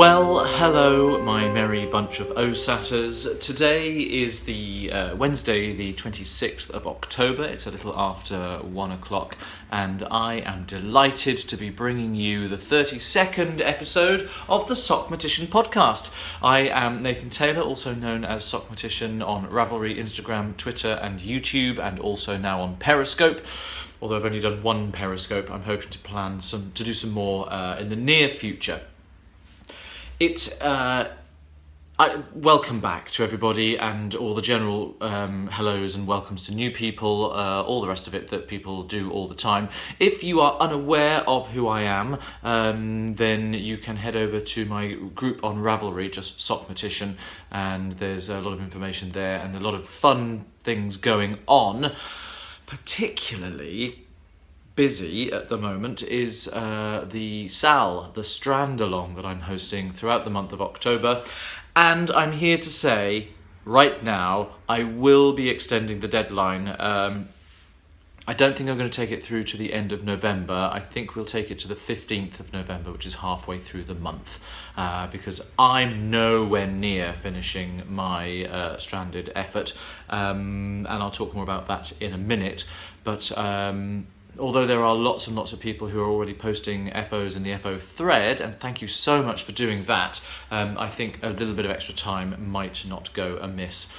Well, hello, my merry bunch of O-Satters. Today is the Wednesday, the 26th of October. It's a little after 1 o'clock, and I am delighted to be bringing you the 32nd episode of the Sockmatician podcast. I am Nathan Taylor, also known as Sockmatician on Ravelry, Instagram, Twitter, and YouTube, and also now on Periscope. Although I've only done one Periscope, I'm hoping to do some more in the near future. Welcome back to everybody and all the general hellos and welcomes to new people, all the rest of it that people do all the time. If you are unaware of who I am, then you can head over to my group on Ravelry, just Sockmatician, and there's a lot of information there and a lot of fun things going on. Particularly busy at the moment is the Strandalong that I'm hosting throughout the month of October, and I'm here to say right now I will be extending the deadline. I don't think I'm going to take it through to the end of November. I think we'll take it to the 15th of November, which is halfway through the month, because I'm nowhere near finishing my stranded effort, and I'll talk more about that in a minute. But although there are lots and lots of people who are already posting FOs in the FO thread, and thank you so much for doing that, I think a little bit of extra time might not go amiss.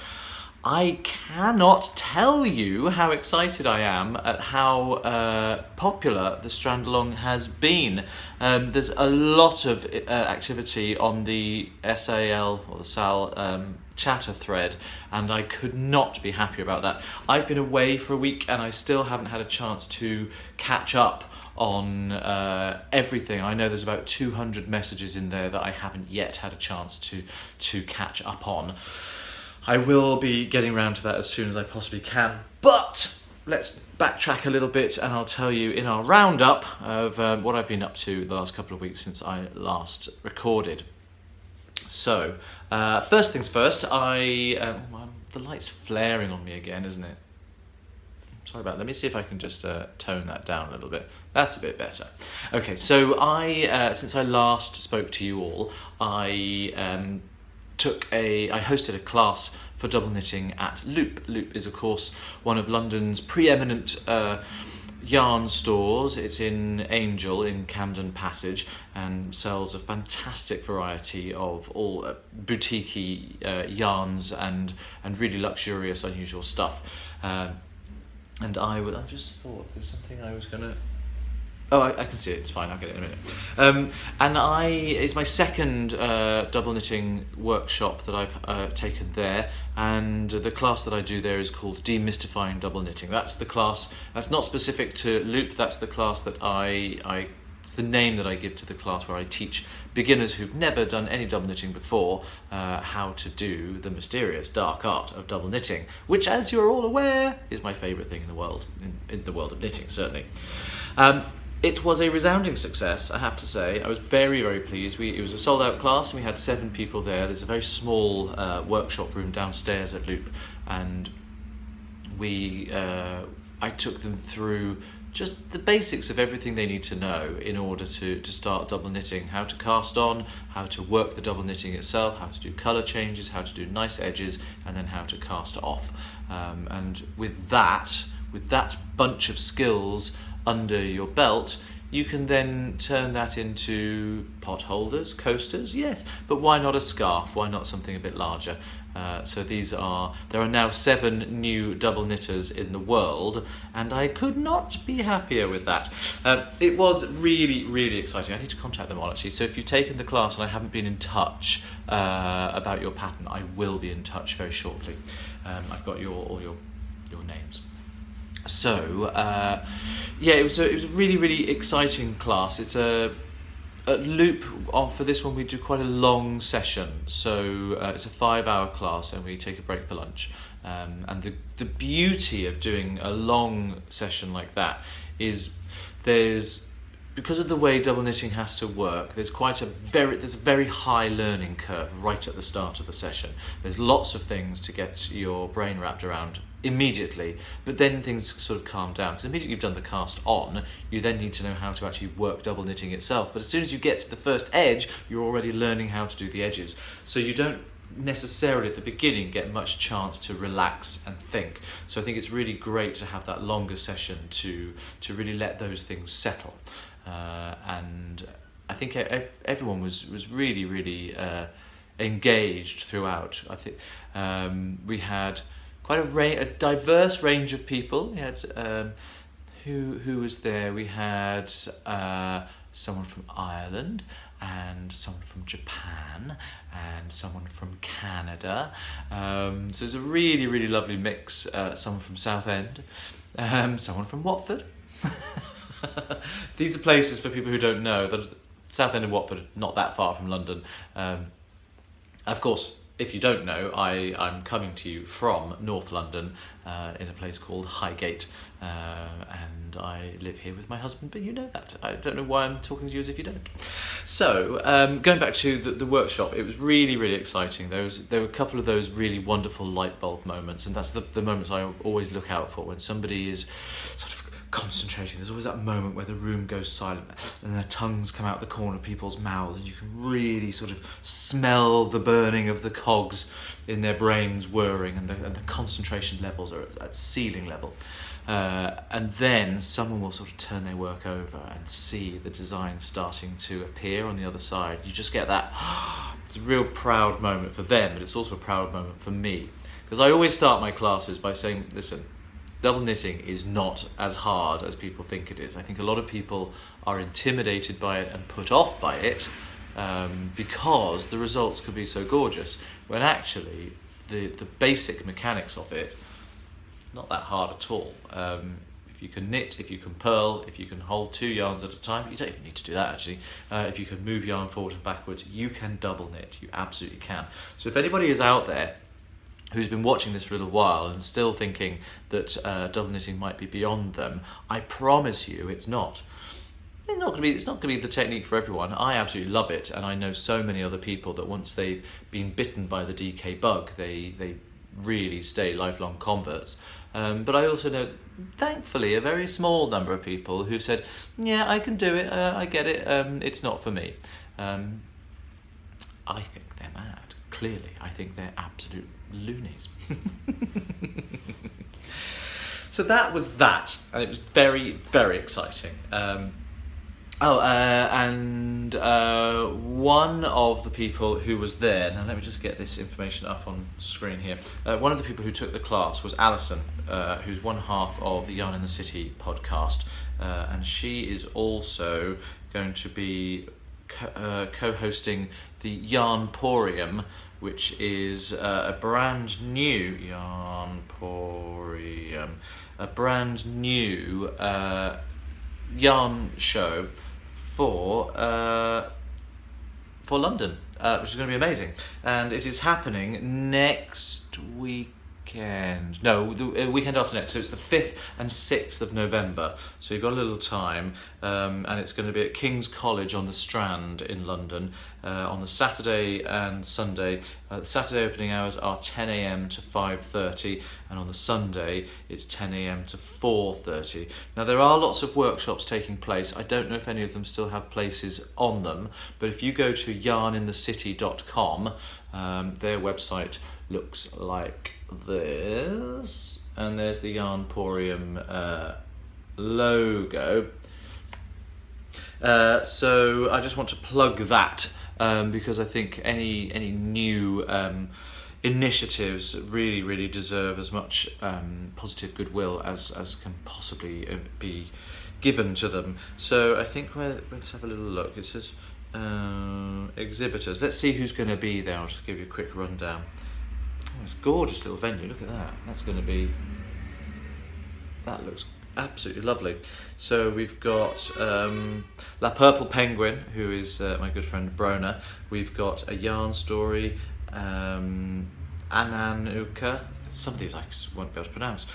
I cannot tell you how excited I am at how popular the Strandalong has been. There's a lot of activity on the SAL or the SAL chatter thread, and I could not be happier about that. I've been away for a week and I still haven't had a chance to catch up on everything. I know there's about 200 messages in there that I haven't yet had a chance to catch up on. I will be getting around to that as soon as I possibly can, but let's backtrack a little bit and I'll tell you in our roundup of what I've been up to the last couple of weeks since I last recorded. So, first things first, the light's flaring on me again, isn't it? Sorry about that. Let me see if I can just tone that down a little bit. That's a bit better. Okay, so since I last spoke to you all, I hosted a class for double knitting at Loop. Loop is, of course, one of London's preeminent yarn stores. It's in Angel in Camden Passage and sells a fantastic variety of all boutique yarns and really luxurious, unusual stuff. And I just thought there's something I was gonna. Oh, I can see it. It's fine. I'll get it in a minute. It's my second double knitting workshop that I've taken there, and the class that I do there is called Demystifying Double Knitting. That's the class. That's not specific to Loop. That's the class that it's the name that I give to the class where I teach beginners who've never done any double knitting before how to do the mysterious dark art of double knitting, which, as you're all aware, is my favourite thing in the world, in the world of knitting, certainly. It was a resounding success, I have to say. I was very, very pleased. It was a sold-out class, and we had 7 people there. There's a very small workshop room downstairs at Loop, and I took them through just the basics of everything they need to know in order to start double knitting. How to cast on, how to work the double knitting itself, how to do colour changes, how to do nice edges, and then how to cast off. And with that bunch of skills under your belt, you can then turn that into pot holders, coasters, yes, but why not a scarf? Why not something a bit larger? So there are now 7 new double knitters in the world, and I could not be happier with that. It was really, really exciting. I need to contact them all, actually. So if you've taken the class and I haven't been in touch about your pattern, I will be in touch very shortly. I've got all your names. So, it was a really, really exciting class. It's at Loop, for this one we do quite a long session. So it's a 5-hour class and we take a break for lunch. And the beauty of doing a long session like that is because of the way double knitting has to work, there's a very high learning curve right at the start of the session. There's lots of things to get your brain wrapped around immediately, but then things sort of calm down, because immediately you've done the cast on, you then need to know how to actually work double knitting itself. But as soon as you get to the first edge, you're already learning how to do the edges, so you don't necessarily at the beginning get much chance to relax and think. So I think it's really great to have that longer session to really let those things settle, and I think everyone was really engaged throughout. I think we had quite a diverse range of people. We had who was there? We had someone from Ireland, and someone from Japan, and someone from Canada. So it's a really lovely mix. Someone from Southend, someone from Watford. These are places, for people who don't know, that Southend and Watford, not that far from London. Of course, if you don't know, I'm coming to you from North London, in a place called Highgate, and I live here with my husband, but you know that. I don't know why I'm talking to you as if you don't. So, going back to the workshop, it was really exciting. There were a couple of those really wonderful light bulb moments, and that's the moments I always look out for, when somebody is sort of concentrating. There's always that moment where the room goes silent and their tongues come out the corner of people's mouths, and you can really sort of smell the burning of the cogs in their brains whirring, and the concentration levels are at ceiling level. And then someone will sort of turn their work over and see the design starting to appear on the other side. You just get that, it's a real proud moment for them, but it's also a proud moment for me. Because I always start my classes by saying, listen, double knitting is not as hard as people think it is. I think a lot of people are intimidated by it and put off by it, because the results could be so gorgeous, when actually the basic mechanics of it, not that hard at all. If you can knit, if you can purl, if you can hold 2 yarns at a time, you don't even need to do that actually. If you can move yarn forward and backwards, you can double knit, you absolutely can. So if anybody is out there who's been watching this for a little while and still thinking that double knitting might be beyond them, I promise you it's not. It's not going to be the technique for everyone. I absolutely love it, and I know so many other people that once they've been bitten by the DK bug, they really stay lifelong converts. But I also know, thankfully, a very small number of people who've said, yeah, I can do it, I get it, it's not for me. I think they're mad. Clearly, I think they're absolute loonies. So that was that, and it was very exciting. And one of the people who was there, now let me just get this information up on screen here. One of the people who took the class was Alison, who's one half of the Yarn in the City podcast, and she is also going to be co-hosting the Yarnporium, which is a brand new Yarnporium, a brand new yarn show for London, which is going to be amazing, and it is happening next weekend. No, the weekend after next. So it's the 5th and 6th of November. So you've got a little time, and it's going to be at King's College on the Strand in London on the Saturday and Sunday. The Saturday opening hours are 10 a.m. to 5:30, and on the Sunday it's 10 a.m. to 4:30. Now there are lots of workshops taking place. I don't know if any of them still have places on them, but if you go to yarninthecity.com, their website looks like this, and there's the Yarnporium logo. So I just want to plug that, because I think any new initiatives really deserve as much positive goodwill as can possibly be given to them. So I think let's have a little look. It says exhibitors. Let's see who's going to be there. I'll just give you a quick rundown. Oh, it's a gorgeous little venue. Look at that. That looks absolutely lovely. So we've got La Purple Penguin, who is my good friend Brona. We've got A Yarn Story, Ananuka, some of these I just won't be able to pronounce,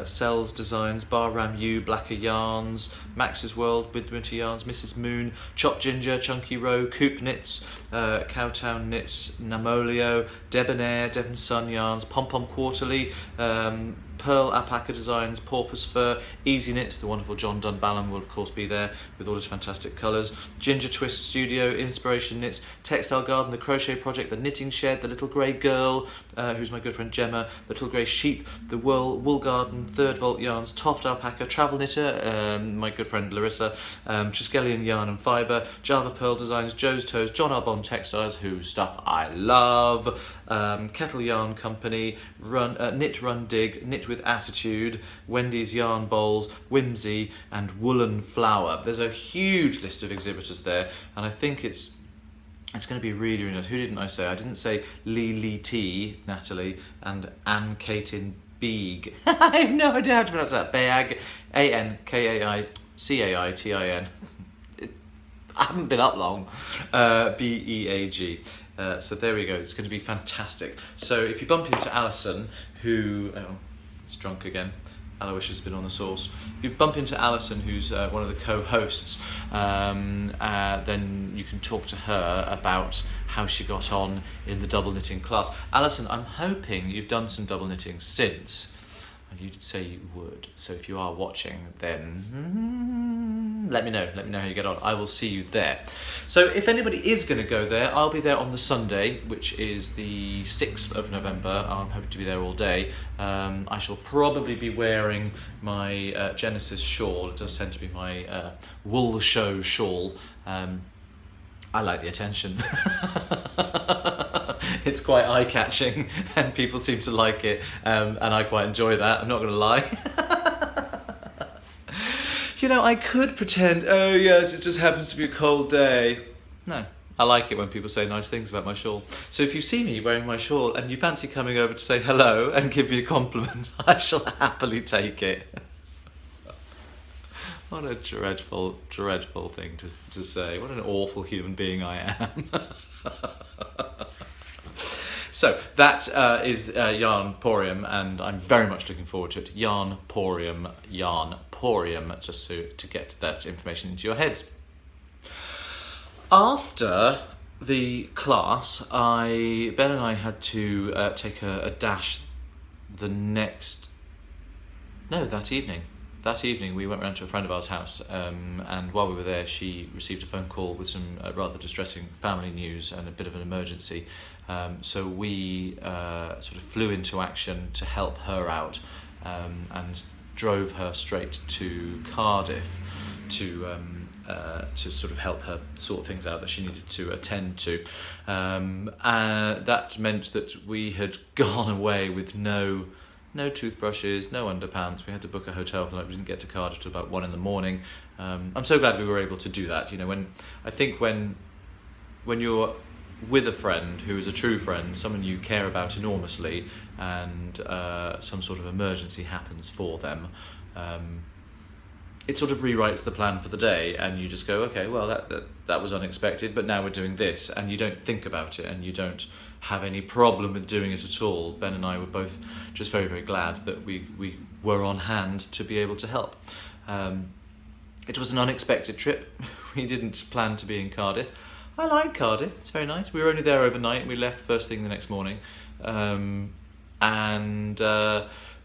Cells Designs, Bar Ram U, Blacker Yarns, Max's World, Midwinter Yarns, Mrs. Moon, Chop Ginger, Chunky Row, Coop Knits, Cowtown Knits, Namolio, Debonair, Devon Sun Yarns, Pom Pom Quarterly, Pearl Alpaca Designs, Porpoise Fur, Easy Knits, the wonderful John Dunballam will of course be there with all his fantastic colours, Ginger Twist Studio, Inspiration Knits, Textile Garden, The Crochet Project, The Knitting Shed, The Little Grey Girl, who's my good friend Gemma, The Little Grey Sheep, The Wool Garden, Third Volt Yarns, Toft Alpaca, Travel Knitter, my good friend Larissa, Triskelion Yarn and Fibre, Java Pearl Designs, Joe's Toes, John Arbon Textiles, whose stuff I love, Kettle Yarn Company, Knit Run Dig, Knit with Attitude, Wendy's Yarn Bowls, Whimsy, and Woolen Flower. There's a huge list of exhibitors there, and I think it's going to be really, really nice. Who didn't I say? I didn't say Lee T, Natalie, and Anne Katin Beag. I have no idea how to pronounce that. Beag, Ankaicaitin. I haven't been up long. Beag. So there we go. It's going to be fantastic. So if you bump into Alison, who is drunk again. Aloysius has been on the sauce. If you bump into Alison, who's one of the co-hosts, then you can talk to her about how she got on in the double knitting class. Alison, I'm hoping you've done some double knitting since. You did say you would. So if you are watching, then let me know. Let me know how you get on. I will see you there. So if anybody is going to go there, I'll be there on the Sunday, which is the 6th of November. I'm hoping to be there all day. I shall probably be wearing my Genesis shawl. It does tend to be my wool show shawl. I like the attention. It's quite eye-catching and people seem to like it, and I quite enjoy that, I'm not going to lie. You know, I could pretend, oh yes, it just happens to be a cold day. No, I like it when people say nice things about my shawl. So if you see me wearing my shawl and you fancy coming over to say hello and give me a compliment, I shall happily take it. What a dreadful, dreadful thing to say. What an awful human being I am. So that is Yarnporium, and I'm very much looking forward to it. Yarnporium, just to get that information into your heads. After the class, Ben and I had to take a dash that evening. That evening we went round to a friend of ours' house, and while we were there she received a phone call with some rather distressing family news and a bit of an emergency. So we sort of flew into action to help her out, and drove her straight to Cardiff to sort of help her sort things out that she needed to attend to. That meant that we had gone away with no toothbrushes, no underpants. We had to book a hotel for the night. We didn't get to Cardiff till about 1 a.m. I'm so glad we were able to do that. You know, when you're with a friend who is a true friend, someone you care about enormously, and some sort of emergency happens for them, it sort of rewrites the plan for the day, and you just go, okay, well that was unexpected, but now we're doing this, and you don't think about it, and you don't have any problem with doing it at all. Ben and I were both just very, very glad that we were on hand to be able to help. It was an unexpected trip. We didn't plan to be in Cardiff. I like Cardiff, it's very nice. We were only there overnight and we left first thing the next morning.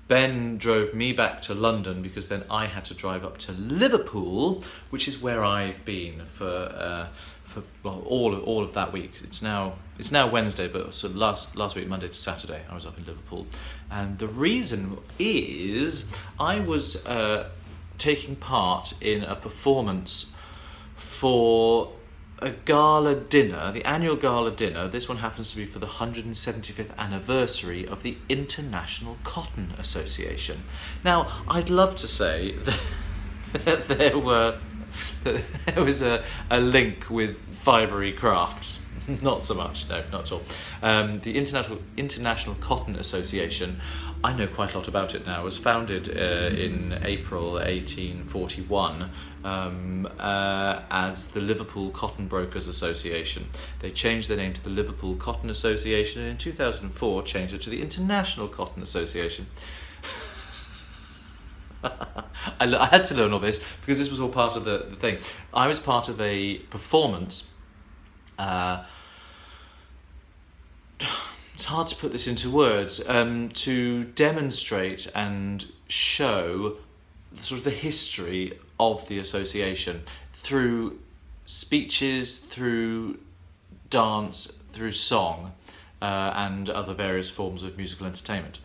Ben drove me back to London because then I had to drive up to Liverpool, which is where I've been for all of that week. It's now Wednesday, but so last week, Monday to Saturday, I was up in Liverpool, and the reason is I was taking part in a performance for a gala dinner, the annual gala dinner. This one happens to be for the 175th anniversary of the International Cotton Association. Now, I'd love to say that there was a link with fibery crafts. Not so much, no, not at all. The International Cotton Association, I know quite a lot about it now, was founded in April 1841 as the Liverpool Cotton Brokers Association. They changed their name to the Liverpool Cotton Association, and in 2004 changed it to the International Cotton Association. I had to learn all this because this was all part of the thing. I was part of a performance. hard to put this into words, to demonstrate and show sort of the history of the association through speeches, through dance, through song, and other various forms of musical entertainment.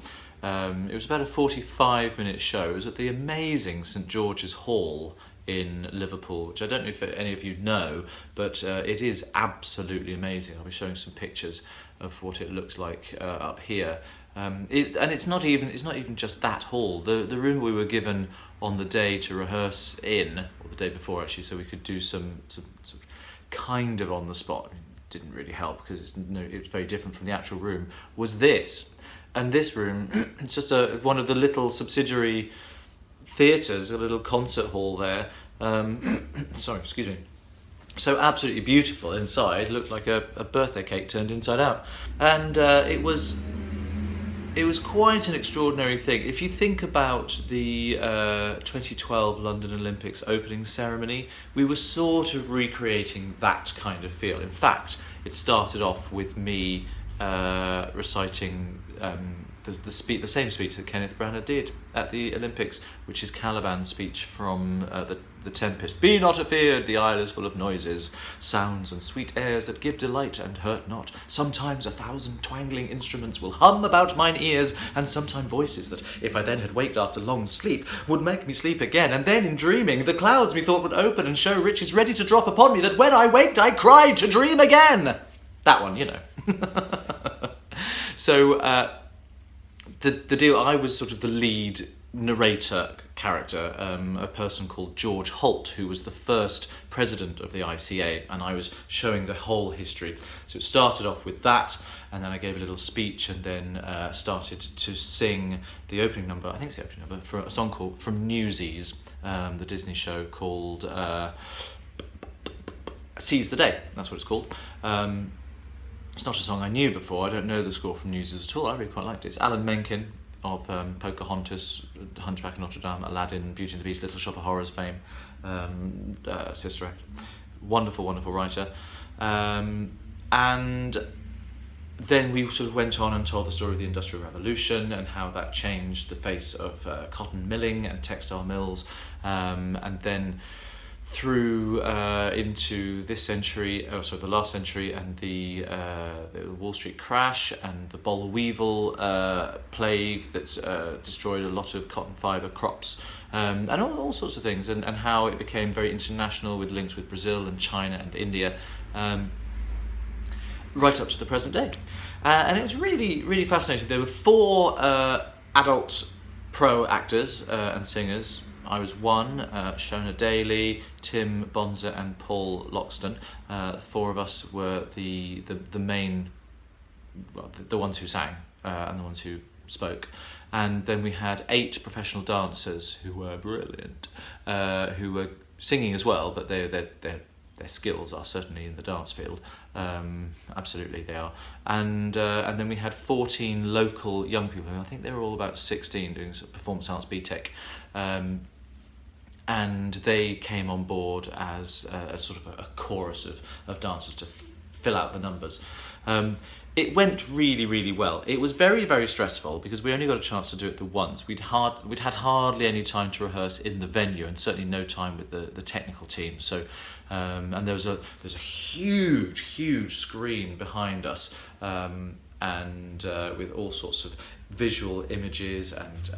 It was about a 45-minute show. It was at the amazing St George's Hall in Liverpool, which I don't know if any of you know, but it is absolutely amazing. I'll be showing some pictures of what it looks like up here. And it's not even just that hall. The room we were given on the day to rehearse in, or the day before actually, so we could do some kind of on the spot. I mean, it didn't really help because it's very different from the actual room. Was this, and this room, it's just one of the little subsidiary theatres, a little concert hall there. Sorry, excuse me. So absolutely beautiful inside. Looked like a birthday cake turned inside out, and it was quite an extraordinary thing. If you think about the 2012 London Olympics opening ceremony, we were sort of recreating that kind of feel. In fact, it started off with me reciting the same speech that Kenneth Branagh did at the Olympics, which is Caliban's speech from the Tempest. Be not afeard, the isle is full of noises, sounds and sweet airs that give delight and hurt not. Sometimes 1,000 twangling instruments will hum about mine ears, and sometime voices that, if I then had waked after long sleep, would make me sleep again. And then in dreaming, the clouds methought would open and show riches ready to drop upon me, that when I waked I cried to dream again. That one, you know. So the deal, I was sort of the lead narrator character, a person called George Holt, who was the first president of the ICA, and I was showing the whole history. So it started off with that, and then I gave a little speech, and then started to sing the opening number, I think it's the opening number, for a song called from Newsies, the Disney show called Seize the Day, that's what it's called. It's not a song I knew before. I don't know the score from Newsies at all. I really quite liked it. It's Alan Menken of Pocahontas, Hunchback of Notre Dame, Aladdin, Beauty and the Beast, Little Shop of Horrors fame, Sister Act. Wonderful, wonderful writer. And then we sort of went on and told the story of the Industrial Revolution and how that changed the face of cotton milling and textile mills, and then through into this century, the last century, and the Wall Street crash and the boll weevil plague that destroyed a lot of cotton fibre crops, and all sorts of things, and how it became very international with links with Brazil and China and India, right up to the present day. And it was really, really fascinating. There were 4 adult pro actors and singers. I was one, Shona Daly, Tim Bonza and Paul Loxton. 4 of us were the main, well, the ones who sang and the ones who spoke. And then we had 8 professional dancers who were brilliant, who were singing as well, but their skills are certainly in the dance field. Absolutely they are. And then we had 14 local young people. I think they were all about 16 doing sort of performance arts BTEC. And they came on board as a sort of a chorus of dancers to fill out the numbers. It went really, really well. It was very, very stressful because we only got a chance to do it the once. We'd had hardly any time to rehearse in the venue, and certainly no time with the technical team. So, and there's a huge screen behind us, and with all sorts of visual images and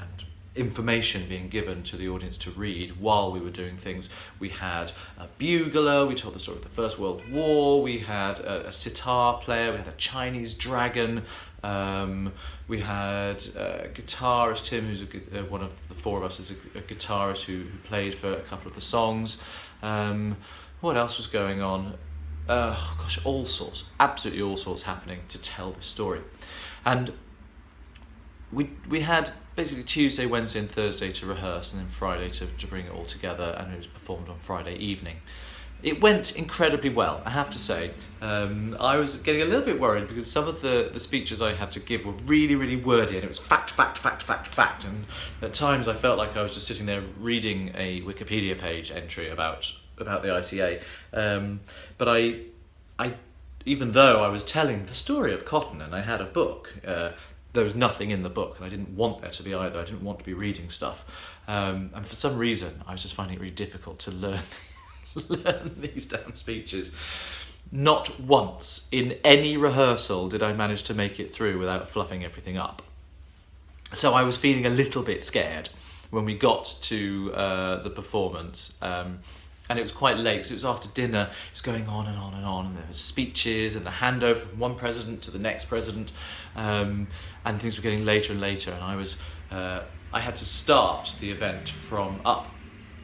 information being given to the audience to read while we were doing things. We had a bugler, we told the story of the First World War, we had a sitar player, we had a Chinese dragon, we had a guitarist, Tim, who's one of the 4 of us, is a guitarist who played for a couple of the songs. What else was going on? All sorts, absolutely all sorts happening to tell the story. And we had basically Tuesday, Wednesday and Thursday to rehearse, and then Friday to bring it all together, and it was performed on Friday evening. It went incredibly well, I have to say. I was getting a little bit worried because some of the speeches I had to give were really, really wordy, and it was fact, and at times I felt like I was just sitting there reading a Wikipedia page entry about the ICA. But even though I was telling the story of cotton and I had a book, there was nothing in the book, and I didn't want there to be either. I didn't want to be reading stuff. And for some reason, I was just finding it really difficult to learn these damn speeches. Not once in any rehearsal did I manage to make it through without fluffing everything up. So I was feeling a little bit scared when we got to the performance. And it was quite late, so it was after dinner. It was going on and on and on, and there was speeches and the handover from one president to the next president, and things were getting later and later. And I had to start the event from up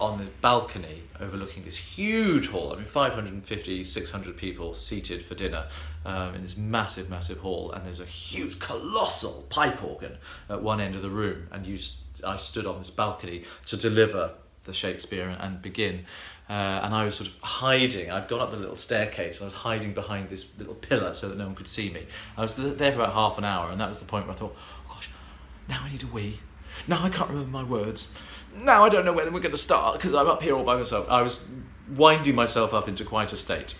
on the balcony overlooking this huge hall. I mean, 550, 600 people seated for dinner in this massive, massive hall, and there's a huge, colossal pipe organ at one end of the room. And I stood on this balcony to deliver the Shakespeare and begin. And I was sort of hiding. I'd gone up the little staircase and I was hiding behind this little pillar so that no one could see me. I was there for about half an hour, and that was the point where I thought, oh gosh, now I need a wee. Now I can't remember my words. Now I don't know when we're going to start because I'm up here all by myself. I was winding myself up into quite a state.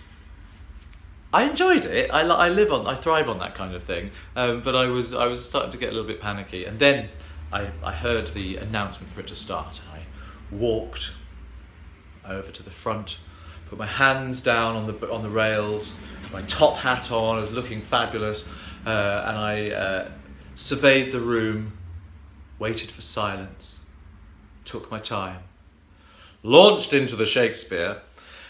I enjoyed it. I thrive on that kind of thing. But I was starting to get a little bit panicky. And then I heard the announcement for it to start. I walked over to the front, put my hands down on the rails, had my top hat on, I was looking fabulous, and I surveyed the room, waited for silence, took my time, launched into the Shakespeare,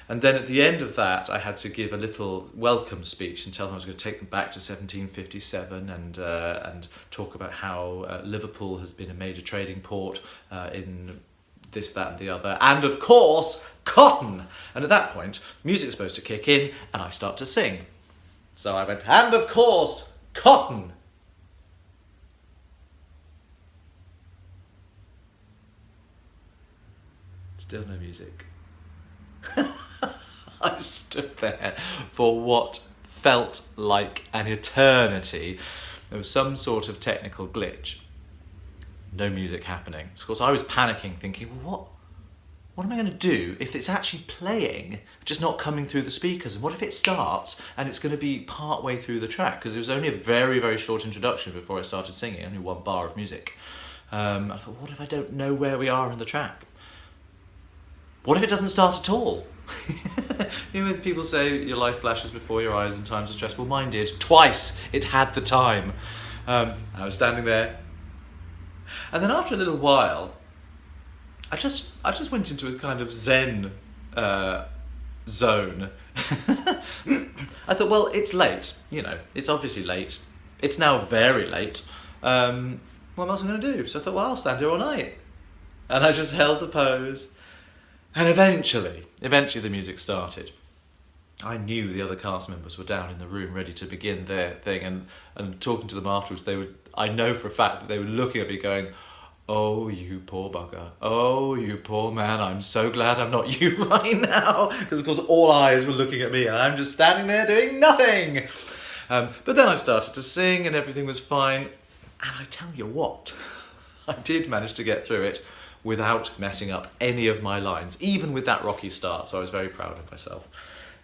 and then at the end of that I had to give a little welcome speech and tell them I was going to take them back to 1757 and talk about how Liverpool has been a major trading port in this, that and the other, and of course, cotton. And at that point, music's supposed to kick in, and I start to sing. So I went, and of course, cotton. Still no music. I stood there for what felt like an eternity. There was some sort of technical glitch. No music happening. So of course I was panicking, thinking, well, what am I going to do if it's actually playing, just not coming through the speakers? And what if it starts and it's going to be part way through the track? Because it was only a very, very short introduction before I started singing, only one bar of music. I thought, what if I don't know where we are in the track? What if it doesn't start at all? You know, when people say your life flashes before your eyes in times of stress, well, mine did. Twice it had the time. I was standing there. And then after a little while, I just went into a kind of Zen zone. I thought, well, it's late. You know, it's obviously late. It's now very late. What else am I going to do? So I thought, well, I'll stand here all night. And I just held the pose. And eventually the music started. I knew the other cast members were down in the room ready to begin their thing, and talking to them afterwards, I know for a fact that they were looking at me going, oh, you poor bugger. Oh, you poor man. I'm so glad I'm not you right now. Because, of course, all eyes were looking at me and I'm just standing there doing nothing. But then I started to sing and everything was fine. And I tell you what, I did manage to get through it without messing up any of my lines, even with that rocky start. So I was very proud of myself.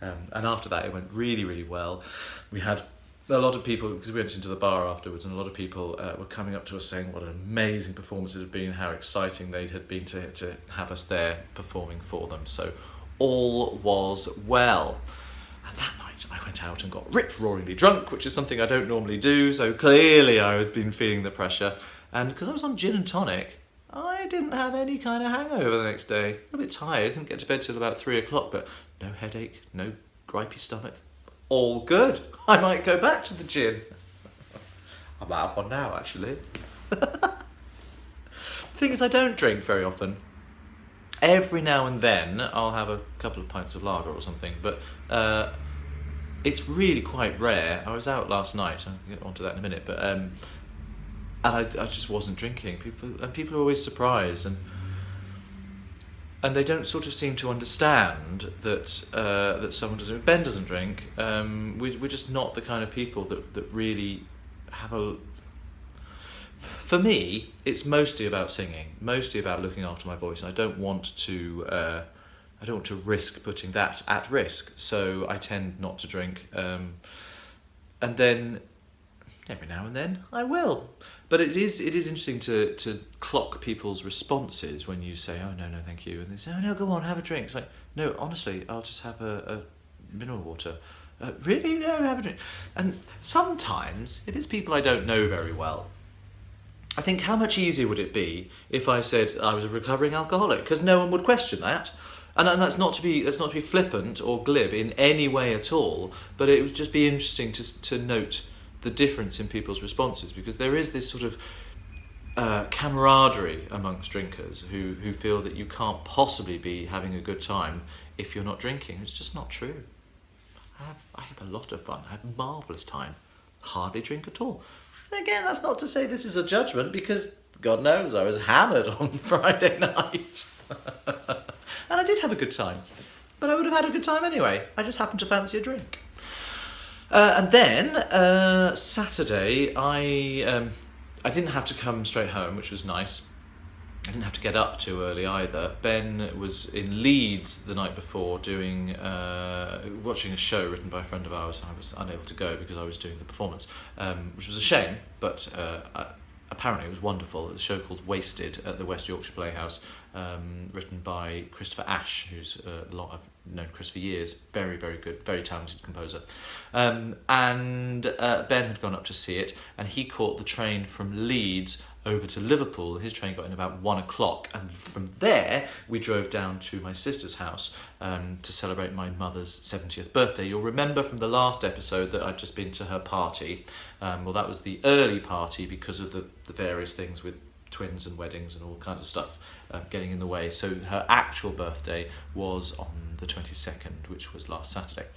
And after that, it went really, really well. We had a lot of people, because we went into the bar afterwards, and a lot of people were coming up to us saying what an amazing performance it had been, how exciting they had been to have us there performing for them. So all was well. And that night I went out and got rip-roaringly drunk, which is something I don't normally do, so clearly I had been feeling the pressure. And because I was on gin and tonic, I didn't have any kind of hangover the next day. A bit tired, didn't get to bed till about 3 o'clock, but no headache, no gripey stomach. All good. I might go back to the gin. I might have one now, actually. The thing is, I don't drink very often. Every now and then, I'll have a couple of pints of lager or something, but it's really quite rare. I was out last night, I'll get onto that in a minute, but and I just wasn't drinking. People are always surprised, and they don't sort of seem to understand that that someone doesn't. Ben doesn't drink. We're just not the kind of people that really have a. For me, it's mostly about singing, mostly about looking after my voice, and I don't want to I don't want to risk putting that at risk, so I tend not to drink. And then every now and then I will. But it is interesting to clock people's responses when you say, oh no, thank you, and they say, oh no, go on, have a drink. It's like, no, honestly, I'll just have a mineral water. Really? No, have a drink. And sometimes, if it's people I don't know very well, I think how much easier would it be if I said I was a recovering alcoholic, because no one would question that. And that's not to be flippant or glib in any way at all, but it would just be interesting to note the difference in people's responses, because there is this sort of camaraderie amongst drinkers who feel that you can't possibly be having a good time if you're not drinking. It's just not true. I have a lot of fun. I have a marvellous time. Hardly drink at all. And again, that's not to say this is a judgment, because God knows I was hammered on Friday night. And I did have a good time. But I would have had a good time anyway. I just happened to fancy a drink. And then Saturday, I didn't have to come straight home, which was nice. I didn't have to get up too early either. Ben was in Leeds the night before watching a show written by a friend of ours. I was unable to go because I was doing the performance, which was a shame, but apparently it was wonderful. It's a show called Wasted at the West Yorkshire Playhouse, written by Christopher Ashe, who's I've known Chris for years. Very, very good, very talented composer. And Ben had gone up to see it, and he caught the train from Leeds over to Liverpool. His train got in about 1 o'clock, and from there we drove down to my sister's house to celebrate my mother's 70th birthday. You'll remember from the last episode that I'd just been to her party. Well, that was the early party because of the various things with twins and weddings and all kinds of stuff getting in the way. So her actual birthday was on the 22nd, which was last Saturday.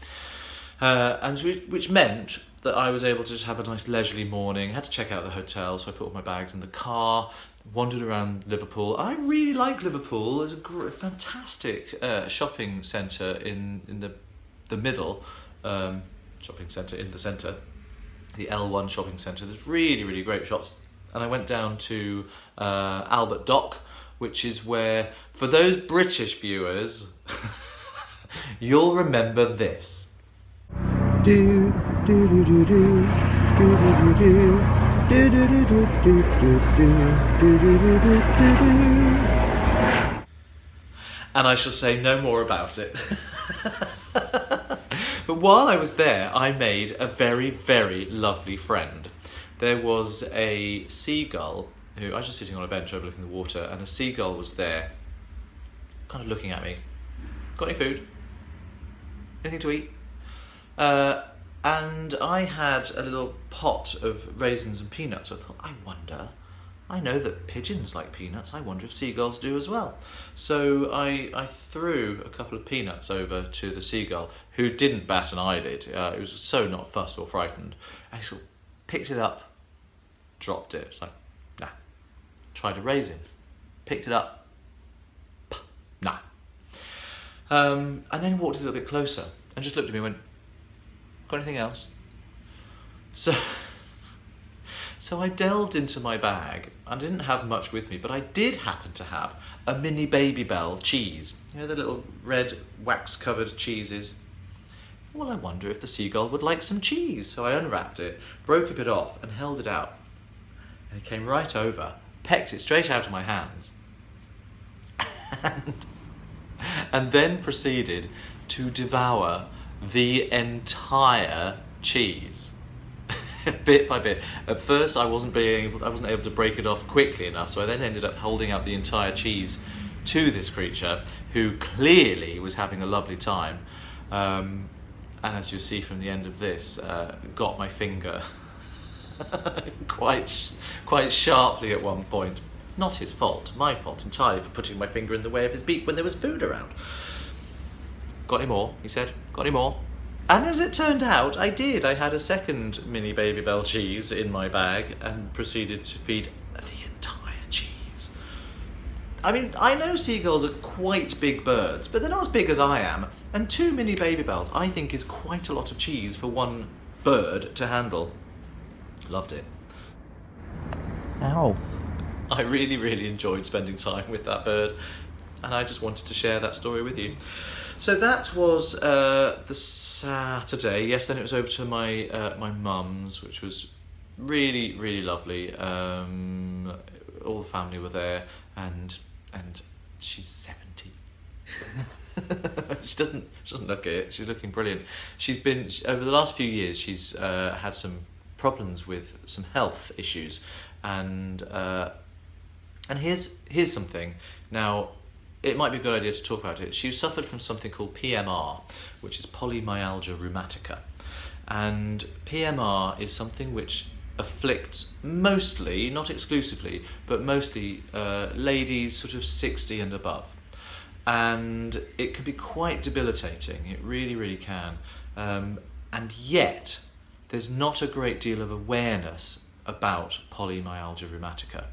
Which meant that I was able to just have a nice leisurely morning. I had to check out the hotel, so I put all my bags in the car, wandered around Liverpool. I really like Liverpool. There's a fantastic shopping centre in the middle, shopping centre in the centre, the L1 shopping centre. There's really, really great shops. And I went down to Albert Dock, which is where, for those British viewers, you'll remember this. And I shall say no more about it. But while I was there, I made a very, very lovely friend. There was a seagull who, I was just sitting on a bench overlooking the water, and a seagull was there, kind of looking at me. Got any food? Anything to eat? And I had a little pot of raisins and peanuts. So I thought, I know that pigeons like peanuts. I wonder if seagulls do as well. So I threw a couple of peanuts over to the seagull, who didn't bat an eyelid. It was so not fussed or frightened. I sort of picked it up, dropped it. It's like, nah. Tried a raisin, picked it up, nah. And then walked a little bit closer and just looked at me and went, got anything else? So I delved into my bag. I didn't have much with me, but I did happen to have a mini Baby Bell cheese. You know, the little red wax-covered cheeses. Well, I wonder if the seagull would like some cheese. So I unwrapped it, broke a bit off, and held it out. And it came right over, pecked it straight out of my hands, and then proceeded to devour the entire cheese, bit by bit. At first, I wasn't able to break it off quickly enough, so I then ended up holding out the entire cheese to this creature, who clearly was having a lovely time. And as you'll see from the end of this, got my finger quite sharply at one point. Not his fault, my fault entirely for putting my finger in the way of his beak when there was food around. Got any more? He said. Got any more? And as it turned out, I did. I had a second mini Baby Bell cheese in my bag and proceeded to feed the entire cheese. I mean, I know seagulls are quite big birds, but they're not as big as I am. And 2 mini Baby Bells, I think, is quite a lot of cheese for one bird to handle. Loved it. Ow. I really, really enjoyed spending time with that bird. and I just wanted to share that story with you. So that was the Saturday. Yes, then it was over to my my mum's, which was really, really lovely. All the family were there, and she's 70. She doesn't look it. She's looking brilliant. She's been over the last few years. She's had some problems with some health issues, and here's something. Now, it might be a good idea to talk about it. She suffered from something called PMR, which is polymyalgia rheumatica, and PMR is something which afflicts mostly, not exclusively, but mostly ladies sort of 60 and above. And it can be quite debilitating. It really, really can. And yet, there's not a great deal of awareness about polymyalgia rheumatica.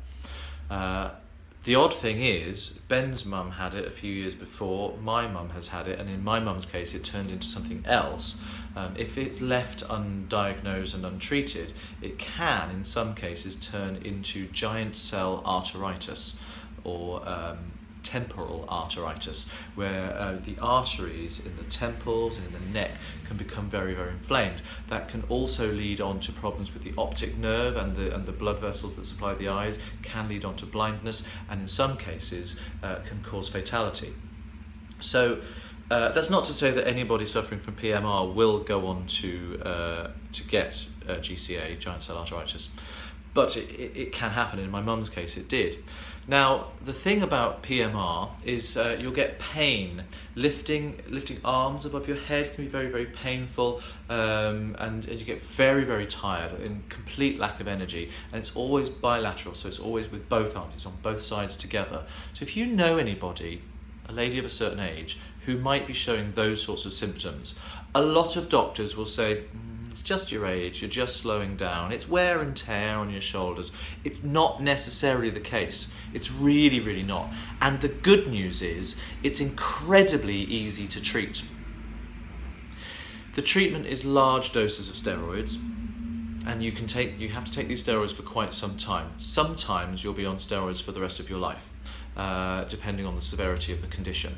The odd thing is, Ben's mum had it a few years before, my mum has had it, and in my mum's case it turned into something else. If it's left undiagnosed and untreated, it can, in some cases, turn into giant cell arteritis, or temporal arteritis, where the arteries in the temples and in the neck can become very, very inflamed. That can also lead on to problems with the optic nerve, and the blood vessels that supply the eyes can lead on to blindness, and in some cases can cause fatality. So that's not to say that anybody suffering from PMR will go on to get GCA, giant cell arteritis, but it can happen. In my mum's case, it did. Now, the thing about PMR is you'll get pain. Lifting arms above your head can be very, very painful, and you get very, very tired, in complete lack of energy, and it's always bilateral, so it's always with both arms, it's on both sides together. So if you know anybody, a lady of a certain age, who might be showing those sorts of symptoms, a lot of doctors will say, it's just your age, you're just slowing down, it's wear and tear on your shoulders. It's not necessarily the case. It's really, really not. And the good news is, it's incredibly easy to treat. The treatment is large doses of steroids, and you have to take these steroids for quite some time. Sometimes you'll be on steroids for the rest of your life, depending on the severity of the condition.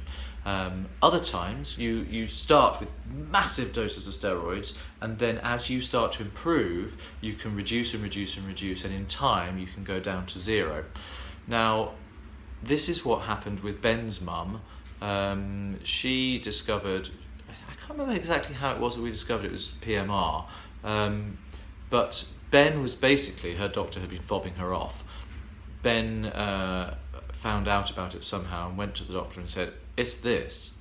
Other times you start with massive doses of steroids, and then as you start to improve, you can reduce and reduce and reduce, and in time you can go down to zero. Now, this is what happened with Ben's mum. She discovered, I can't remember exactly how it was that we discovered it was PMR, but Ben was basically, her doctor had been fobbing her off. Ben found out about it somehow and went to the doctor and said, it's this.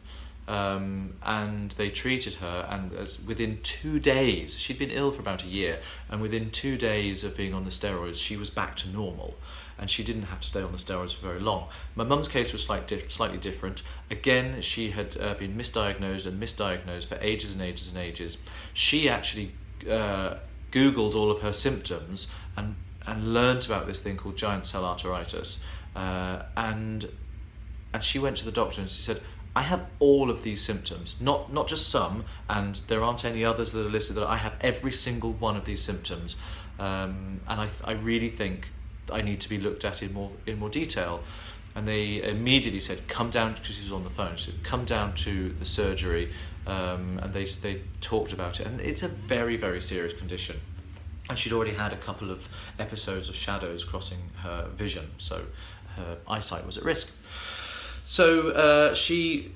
And they treated her, and within 2 days, she'd been ill for about a year, and within 2 days of being on the steroids, she was back to normal, and she didn't have to stay on the steroids for very long. My mum's case was slightly different. Again, she had been misdiagnosed for ages and ages and ages. She actually Googled all of her symptoms and learnt about this thing called giant cell arteritis, and she went to the doctor and she said, I have all of these symptoms, not just some, and there aren't any others that are listed, that I have every single one of these symptoms, and I really think I need to be looked at in more detail. And they immediately said, come down, because she was on the phone, she said, come down to the surgery, and they talked about it, and it's a very, very serious condition. And she'd already had a couple of episodes of shadows crossing her vision, so her eyesight was at risk. So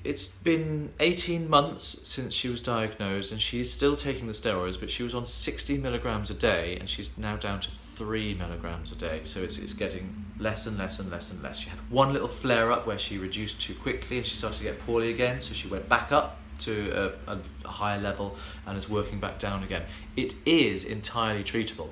it's been 18 months since she was diagnosed, and she's still taking the steroids, but she was on 60 milligrams a day, and she's now down to 3 milligrams a day. So it's getting less and less and less and less. She had one little flare-up where she reduced too quickly, and she started to get poorly again, so she went back up to a higher level and is working back down again. It is entirely treatable.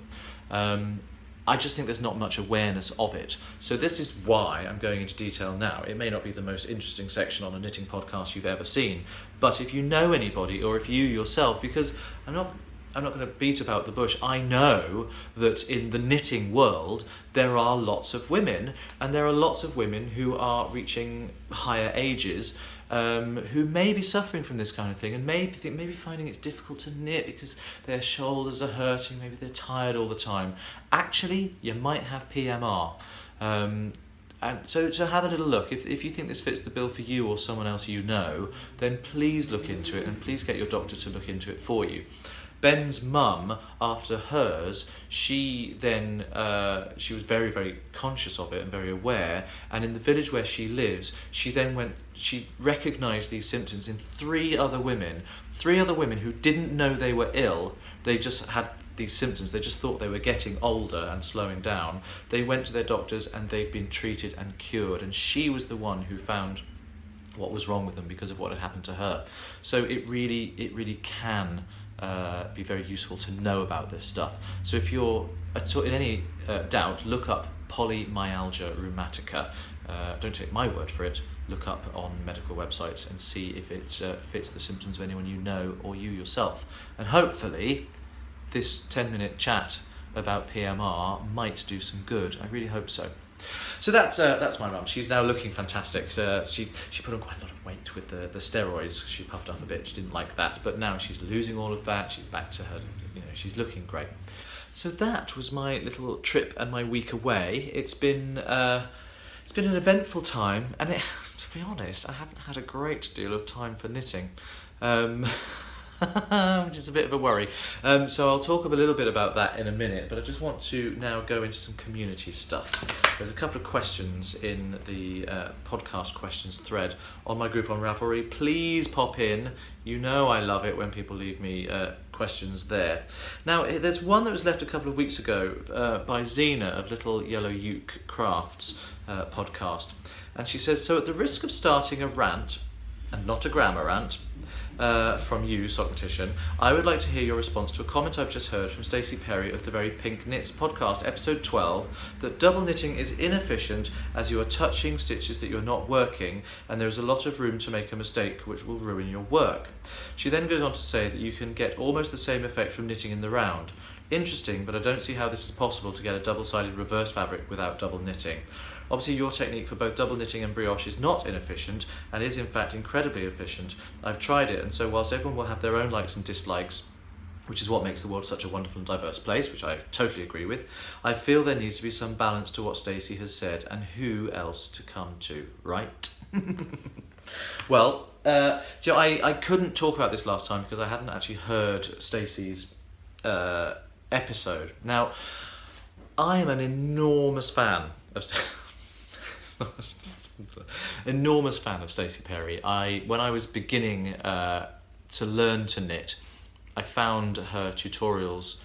I just think there's not much awareness of it. So this is why I'm going into detail now. It may not be the most interesting section on a knitting podcast you've ever seen, but if you know anybody, or if you yourself, because I'm not going to beat about the bush, I know that in the knitting world there are lots of women, and there are lots of women who are reaching higher ages, who may be suffering from this kind of thing, and maybe finding it's difficult to knit because their shoulders are hurting, maybe they're tired all the time. Actually, you might have PMR. And so have a little look. If you think this fits the bill for you or someone else you know, then please look into it, and please get your doctor to look into it for you. Ben's mum, after hers, she then she was very, very conscious of it and very aware. And in the village where she lives, she recognised these symptoms in three other women who didn't know they were ill. They just had these symptoms. They just thought they were getting older and slowing down. They went to their doctors and they've been treated and cured. And she was the one who found what was wrong with them because of what had happened to her. So it really can be very useful to know about this stuff. So if you're in any doubt, look up polymyalgia rheumatica. Don't take my word for it. Look up on medical websites and see if it fits the symptoms of anyone you know or you yourself. And hopefully this 10-minute chat about PMR might do some good. I really hope so. So that's my mum. She's now looking fantastic. She put on quite a lot of weight with the steroids. She puffed up a bit. She didn't like that, but now she's losing all of that. She's back to her. She's looking great. So that was my little trip and my week away. It's been an eventful time, and to be honest, I haven't had a great deal of time for knitting. Which is a bit of a worry. So I'll talk a little bit about that in a minute, but I just want to now go into some community stuff. There's a couple of questions in the podcast questions thread on my group on Ravelry. Please pop in. You know I love it when people leave me questions there. Now, there's one that was left a couple of weeks ago by Zena of Little Yellow Uke Crafts podcast. And she says, so at the risk of starting a rant, and not a grammar rant, from you, Sockmatician, I would like to hear your response to a comment I've just heard from Stacey Perry of the Very Pink Knits podcast, episode 12, that double knitting is inefficient as you are touching stitches that you're not working, and there's a lot of room to make a mistake which will ruin your work. She then goes on to say that you can get almost the same effect from knitting in the round. Interesting, but I don't see how this is possible to get a double-sided reverse fabric without double knitting. Obviously, your technique for both double knitting and brioche is not inefficient and is in fact incredibly efficient. I've tried it, and so whilst everyone will have their own likes and dislikes, which is what makes the world such a wonderful and diverse place, which I totally agree with, I feel there needs to be some balance to what Stacey has said, and who else to come to, right? Well, I couldn't talk about this last time because I hadn't actually heard Stacey's episode. Now, I am an enormous fan of Stacey Perry. When I was beginning to learn to knit, I found her tutorials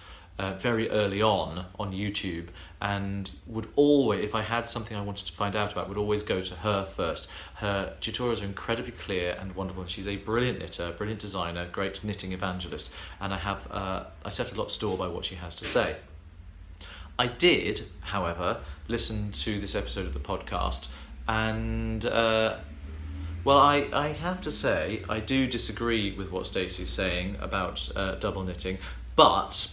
very early on YouTube, and would always, if I had something I wanted to find out about, would always go to her first. Her tutorials are incredibly clear and wonderful, and she's a brilliant knitter, brilliant designer, great knitting evangelist, and I set a lot of store by what she has to say. I did, however, listen to this episode of the podcast, and well, I have to say I do disagree with what Stacey's saying about double knitting, but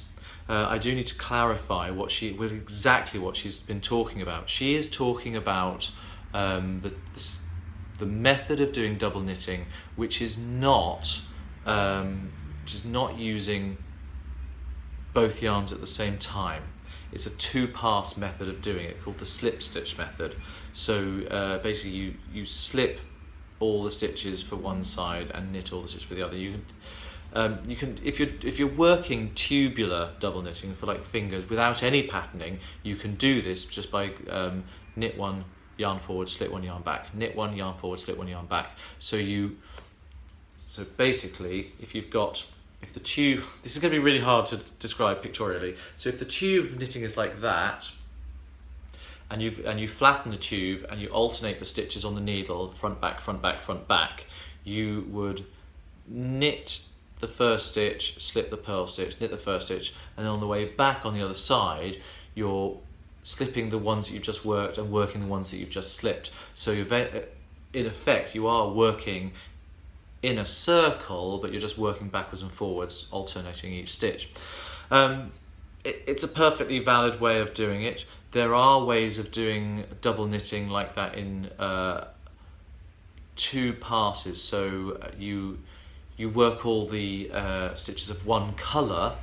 I do need to clarify exactly what she's been talking about. She is talking about the method of doing double knitting, which is not using both yarns at the same time. It's a two-pass method of doing it called the slip stitch method. So basically you slip all the stitches for one side and knit all the stitches for the other. You can if you're working tubular double knitting for like fingers without any patterning, you can do this just by knit one, yarn forward, slip one, yarn back, knit one, yarn forward, slip one, yarn back. So basically, if the tube, this is going to be really hard to describe pictorially. So if the tube of knitting is like that, and you flatten the tube and you alternate the stitches on the needle, front back, front back, front back, you would knit the first stitch, slip the purl stitch, knit the first stitch, and on the way back on the other side, you're slipping the ones that you've just worked and working the ones that you've just slipped. So in effect, you are working in a circle, but you're just working backwards and forwards, alternating each stitch. It's a perfectly valid way of doing it. There are ways of doing double knitting like that in two passes. So you work all the stitches of one colour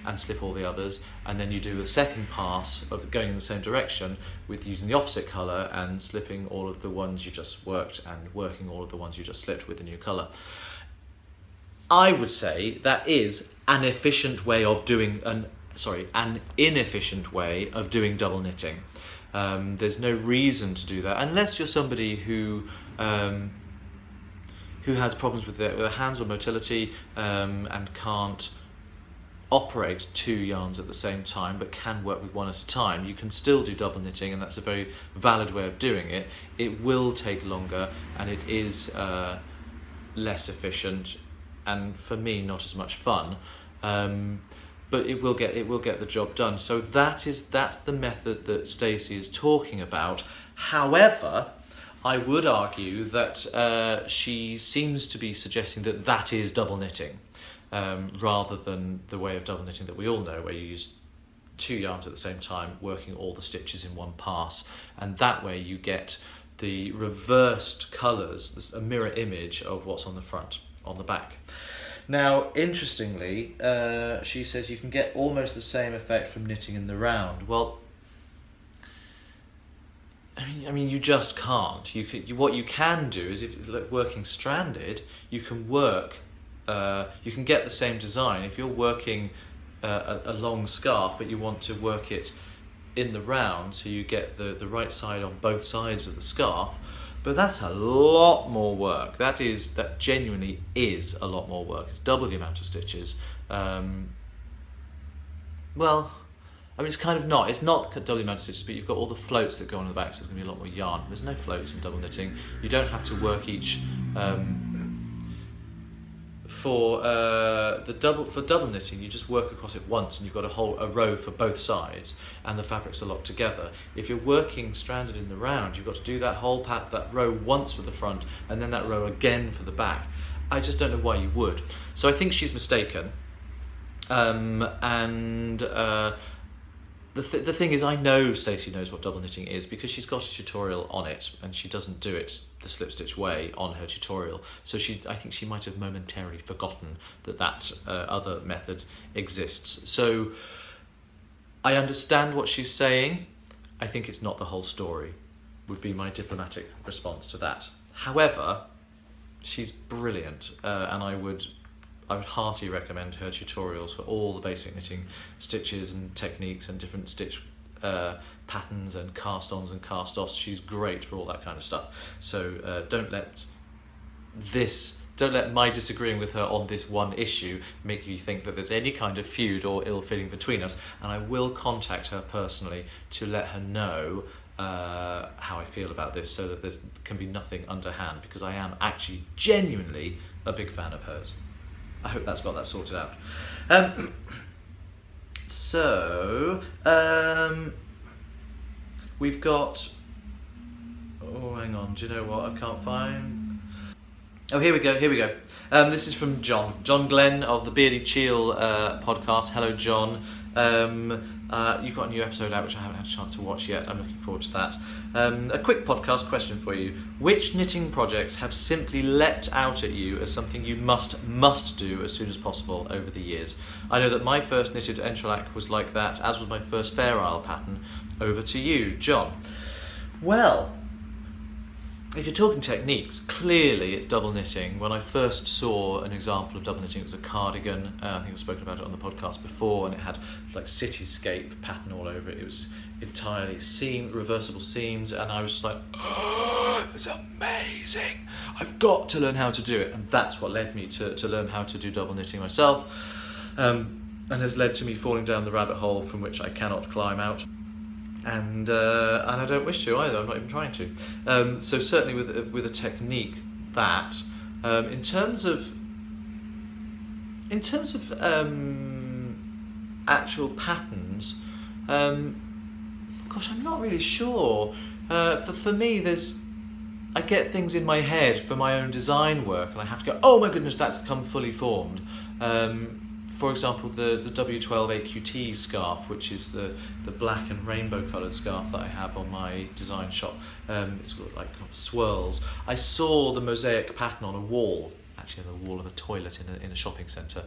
and slip all the others, and then you do the second pass of going in the same direction with using the opposite colour and slipping all of the ones you just worked and working all of the ones you just slipped with the new colour. I would say that is an inefficient way of doing double knitting. There's no reason to do that unless you're somebody who has problems with their hands or motility and can't operate 2 yarns at the same time but can work with one at a time. You can still do double knitting, and that's a very valid way of doing it. It will take longer and it is less efficient, and for me not as much fun, but it will get the job done. So that's the method that Stacey is talking about. However, I would argue that she seems to be suggesting that is double knitting, rather than the way of double knitting that we all know, where you use 2 yarns at the same time, working all the stitches in one pass, and that way you get the reversed colours, a mirror image of what's on the front, on the back. Now, interestingly, she says you can get almost the same effect from knitting in the round. Well, I mean, you just can't. What you can do is, if like working stranded, you can get the same design. If you're working a long scarf, but you want to work it in the round, so you get the right side on both sides of the scarf, but that's a lot more work. That genuinely is a lot more work. It's double the amount of stitches. Well, I mean, it's kind of not. It's not double the amount of stitches, but you've got all the floats that go on the back, so there's going to be a lot more yarn. There's no floats in double knitting. You don't have to work each. For double knitting, you just work across it once, and you've got a row for both sides, and the fabrics are locked together. If you're working stranded in the round, you've got to do that row once for the front, and then that row again for the back. I just don't know why you would. So I think she's mistaken. The thing is, I know Stacey knows what double knitting is because she's got a tutorial on it, and she doesn't do it the slip stitch way on her tutorial. So I think she might have momentarily forgotten that other method exists. So I understand what she's saying. I think it's not the whole story, would be my diplomatic response to that. However, she's brilliant, and I would heartily recommend her tutorials for all the basic knitting stitches and techniques and different stitch patterns and cast-ons and cast-offs. She's great for all that kind of stuff. So don't let my disagreeing with her on this one issue make you think that there's any kind of feud or ill feeling between us. And I will contact her personally to let her know how I feel about this, so that there can be nothing underhand, because I am actually genuinely a big fan of hers. I hope that's got that sorted out. We've got... Oh, hang on. Do you know what I can't find? Oh, here we go. This is from John. John Glenn of the Beardy Cheel podcast. Hello, John. You've got a new episode out, which I haven't had a chance to watch yet. I'm looking forward to that. A quick podcast question for you. Which knitting projects have simply leapt out at you as something you must do as soon as possible over the years? I know that my first knitted entrelac was like that, as was my first Fair Isle pattern. Over to you, John. Well, if you're talking techniques, clearly it's double knitting. When I first saw an example of double knitting, it was a cardigan. I think I've spoken about it on the podcast before, and it had like cityscape pattern all over it. It was entirely reversible seams, and I was just like, oh, that's amazing. I've got to learn how to do it. And that's what led me to learn how to do double knitting myself, and has led to me falling down the rabbit hole from which I cannot climb out. And I don't wish to either. I'm not even trying to. So certainly with a technique that, in terms of actual patterns, gosh, I'm not really sure. For me, I get things in my head for my own design work, and I have to go, oh my goodness, that's come fully formed. For example, the W12 AQT scarf, which is the black and rainbow coloured scarf that I have on my design shop. It's got like swirls. I saw the mosaic pattern on a wall, actually on the wall of a toilet in a shopping centre,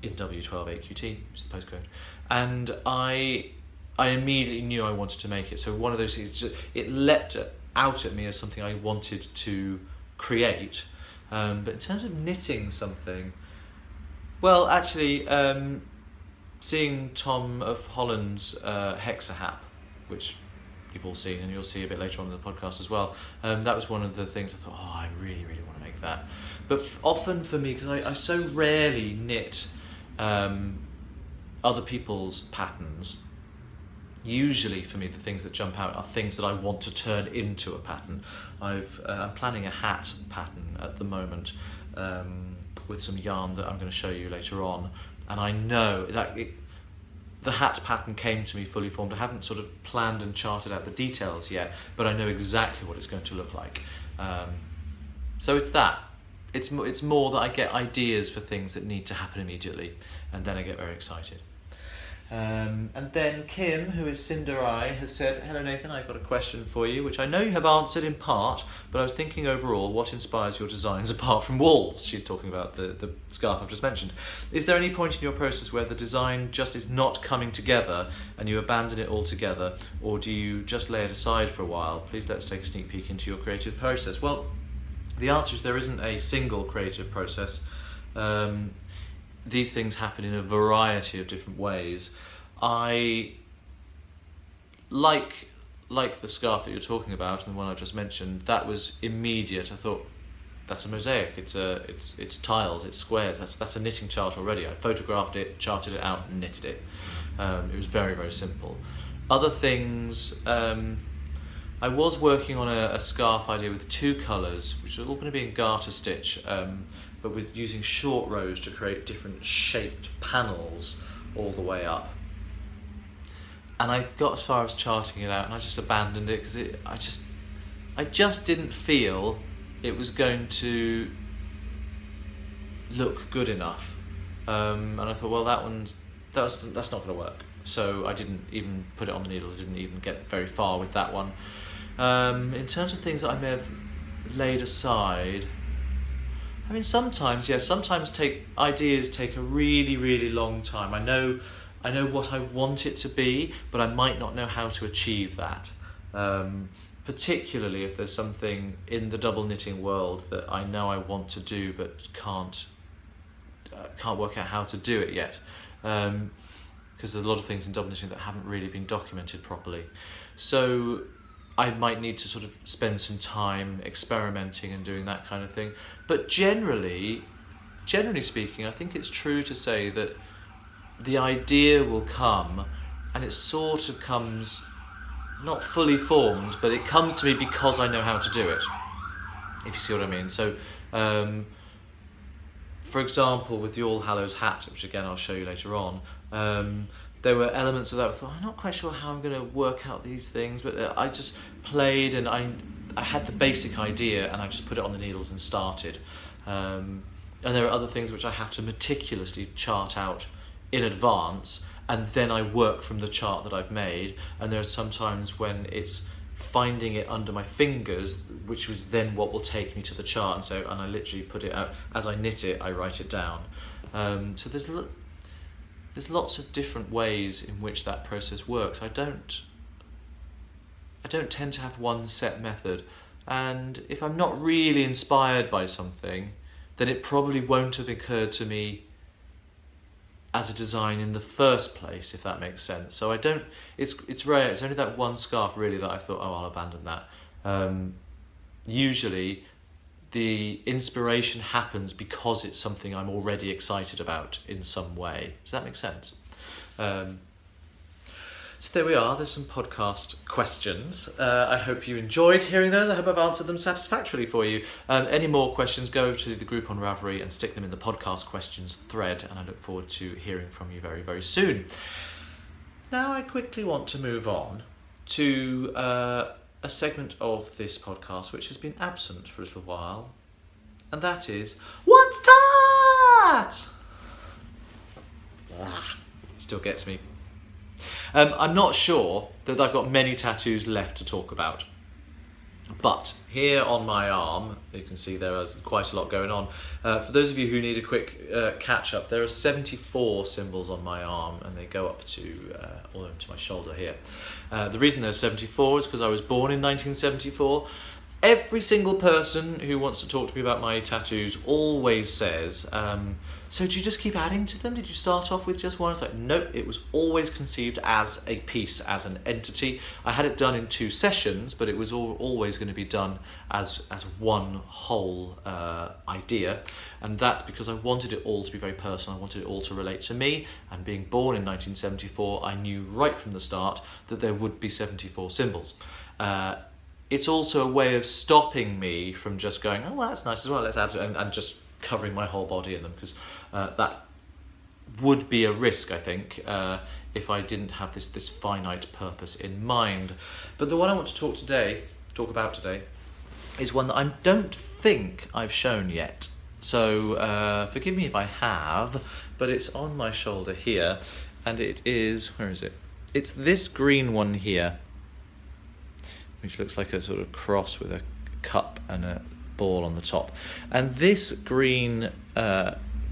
in W128QT, which is the postcode, and I immediately knew I wanted to make it. So one of those things, it leapt out at me as something I wanted to create. But in terms of knitting something, well, actually, seeing Tom of Holland's Hexahap, which you've all seen and you'll see a bit later on in the podcast as well, that was one of the things I thought, oh, I really, really want to make that. But often for me, because I so rarely knit other people's patterns, usually for me the things that jump out are things that I want to turn into a pattern. I'm planning a hat pattern at the moment with some yarn that I'm going to show you later on, and I know that the hat pattern came to me fully formed. I haven't sort of planned and charted out the details yet, but I know exactly what it's going to look like. So it's that. It's more that I get ideas for things that need to happen immediately, and then I get very excited. And then Kim, who is Cinderai, has said, "Hello Nathan, I've got a question for you, which I know you have answered in part, but I was thinking overall, what inspires your designs apart from walls?" She's talking about the scarf I've just mentioned. "Is there any point in your process where the design just is not coming together and you abandon it altogether, or do you just lay it aside for a while? Please let's take a sneak peek into your creative process." Well, the answer is there isn't a single creative process. These things happen in a variety of different ways. I like the scarf that you're talking about and the one I just mentioned. That was immediate. I thought, that's a mosaic. It's tiles. It's squares. That's a knitting chart already. I photographed it, charted it out, and knitted it. It was very, very simple. Other things. I was working on a scarf idea with 2 colours, which was all going to be in garter stitch, but with using short rows to create different shaped panels all the way up. And I got as far as charting it out, and I just abandoned it because I just didn't feel it was going to look good enough. And I thought, well, that's not going to work. So I didn't even put it on the needles. I didn't even get very far with that one. In terms of things that I may have laid aside, I mean, sometimes ideas take a really, really long time. I know what I want it to be, but I might not know how to achieve that. Particularly if there's something in the double knitting world that I know I want to do, but can't work out how to do it yet. Because there's a lot of things in double knitting that haven't really been documented properly. So I might need to sort of spend some time experimenting and doing that kind of thing. But generally speaking, I think it's true to say that the idea will come, and it sort of comes not fully formed, but it comes to me because I know how to do it, if you see what I mean. So, for example, with the All Hallows hat, which again I'll show you later on, there were elements of that I thought, I'm not quite sure how I'm going to work out these things, but I just played, and I had the basic idea, and I just put it on the needles and started. And there are other things which I have to meticulously chart out in advance, and then I work from the chart that I've made. And there are some times when it's finding it under my fingers, which was then what will take me to the chart. And I literally put it out as I knit it. I write it down. So there's lots of different ways in which that process works. I don't tend to have one set method, and if I'm not really inspired by something, then it probably won't have occurred to me as a design in the first place, if that makes sense. So it's rare. It's only that one scarf really that I thought, oh, I'll abandon that. Usually the inspiration happens because it's something I'm already excited about in some way. Does that make sense? So there we are. There's some podcast questions. I hope you enjoyed hearing those. I hope I've answered them satisfactorily for you. Any more questions, go to the group on Ravelry and stick them in the podcast questions thread, and I look forward to hearing from you very, very soon. Now I quickly want to move on to a segment of this podcast which has been absent for a little while, and that is, What's That? Still gets me. I'm not sure that I've got many tattoos left to talk about. But here on my arm, you can see there is quite a lot going on. For those of you who need a quick catch up, there are 74 symbols on my arm, and they go up to all over to my shoulder here. The reason there's 74 is because I was born in 1974. Every single person who wants to talk to me about my tattoos always says, so do you just keep adding to them? Did you start off with just one? It's like, nope, it was always conceived as a piece, as an entity. I had it done in 2 sessions, but it was always going to be done as one whole idea. And that's because I wanted it all to be very personal. I wanted it all to relate to me. And being born in 1974, I knew right from the start that there would be 74 symbols. It's also a way of stopping me from just going, oh, well, that's nice as well, let's add it, and just covering my whole body in them, because that would be a risk, I think, if I didn't have this finite purpose in mind. But the one I want to talk about today, is one that I don't think I've shown yet. So forgive me if I have, but it's on my shoulder here, and it is, where is it? It's this green one here, which looks like a sort of cross with a cup and a ball on the top. And this green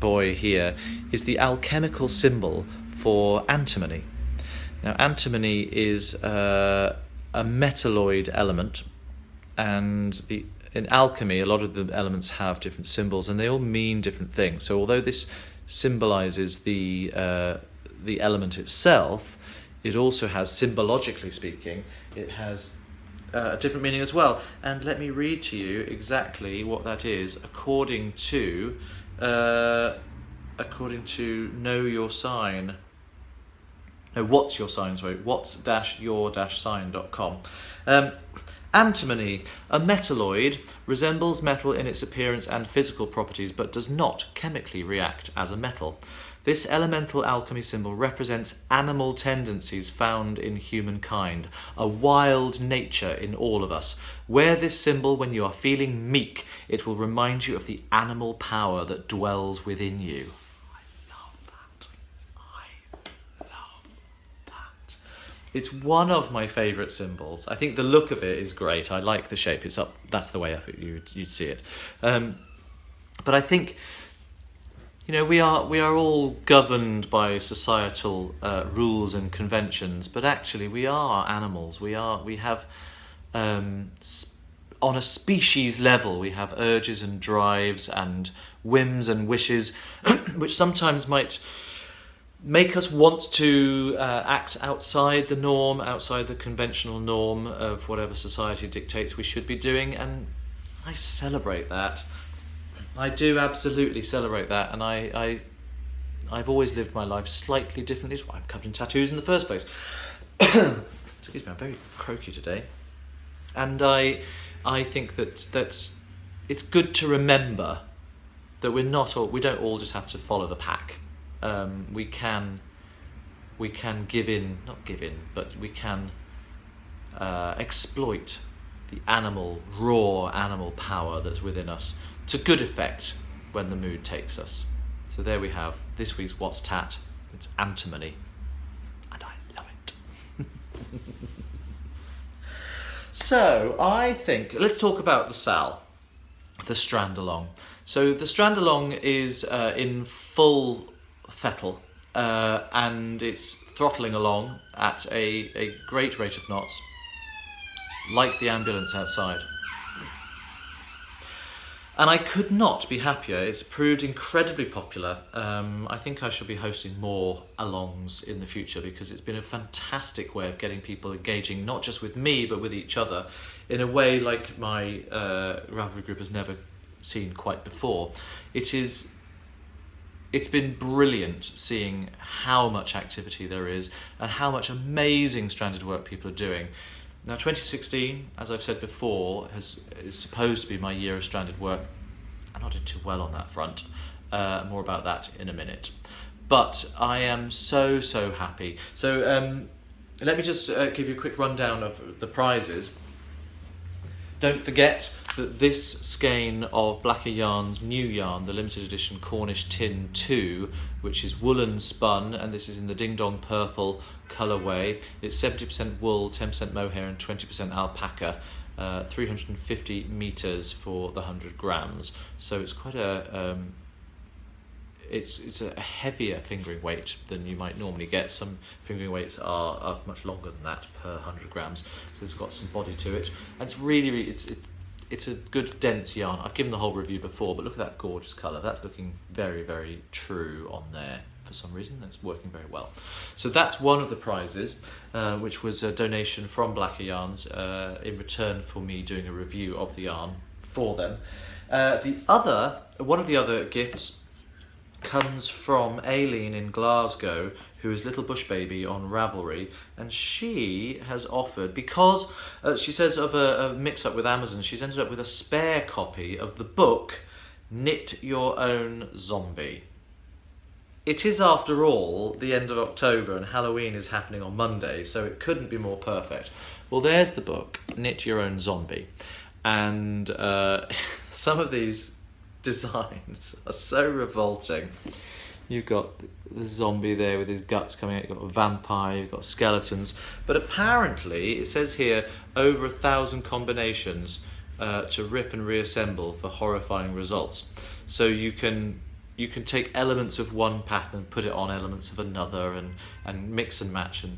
boy here is the alchemical symbol for antimony. Now, antimony is a metalloid element, and in alchemy, a lot of the elements have different symbols, and they all mean different things. So although this symbolizes the element itself, it also has, symbologically speaking, it has a different meaning as well. And let me read to you exactly what that is according to Know Your Sign. No, What's Your Sign, sorry, what's-your-sign.com. Antimony, a metalloid, resembles metal in its appearance and physical properties, but does not chemically react as a metal. This elemental alchemy symbol represents animal tendencies found in humankind, a wild nature in all of us. Wear this symbol when you are feeling meek. It will remind you of the animal power that dwells within you. It's one of my favourite symbols. I think the look of it is great. I like the shape. It's up. That's the way up you'd see it. But I think, you know, we are all governed by societal rules and conventions. But actually, we are animals. We have on a species level, we have urges and drives and whims and wishes, which sometimes might make us want to act outside the norm, outside the conventional norm of whatever society dictates we should be doing, and I celebrate that. I do absolutely celebrate that, and I've always lived my life slightly differently. That's why I'm covered in tattoos in the first place. Excuse me, I'm very croaky today. And I think that's it's good to remember that we don't all just have to follow the pack. We can give in, not give in, but we can exploit the raw animal power that's within us to good effect when the mood takes us. So there we have this week's What's Tat. It's antimony, and I love it. So I think, let's talk about the Sal, the Strandalong. So the Strandalong is in full fettle, and it's throttling along at a great rate of knots, like the ambulance outside. And I could not be happier. It's proved incredibly popular. I think I shall be hosting more alongs in the future, because it's been a fantastic way of getting people engaging, not just with me, but with each other, in a way like my Ravelry group has never seen quite before. It's been brilliant seeing how much activity there is and how much amazing stranded work people are doing. Now, 2016, as I've said before, is supposed to be my year of stranded work. I'm not doing too well on that front. More about that in a minute. But I am so happy. So let me just give you a quick rundown of the prizes. Don't forget that this skein of Blacker Yarn's new yarn, the limited edition Cornish Tin 2, which is woolen spun, and this is in the Ding Dong Purple colourway. It's 70% wool, 10% mohair and 20% alpaca. 350 meters for the 100 grams. So it's quite a it's a heavier fingering weight than you might normally get. Some fingering weights are much longer than that per 100 grams, so it's got some body to it, and it's really it's a good dense yarn. I've given the whole review before, but look at that gorgeous colour. That's looking very, very true on there for some reason. It's working very well. So that's one of the prizes, which was a donation from Blacker Yarns in return for me doing a review of the yarn for them. One of the other gifts comes from Aileen in Glasgow, who is Little Bush Baby on Ravelry, and she has offered, because she says of a mix-up with Amazon, she's ended up with a spare copy of the book Knit Your Own Zombie. It is, after all, the end of October and Halloween is happening on Monday, so it couldn't be more perfect. Well, there's the book, Knit Your Own Zombie, and some of these designs are so revolting. You've got the zombie there with his guts coming out, you've got a vampire, you've got skeletons, but apparently it says here over 1,000 combinations to rip and reassemble for horrifying results. So you can take elements of one pattern and put it on elements of another, and mix and match and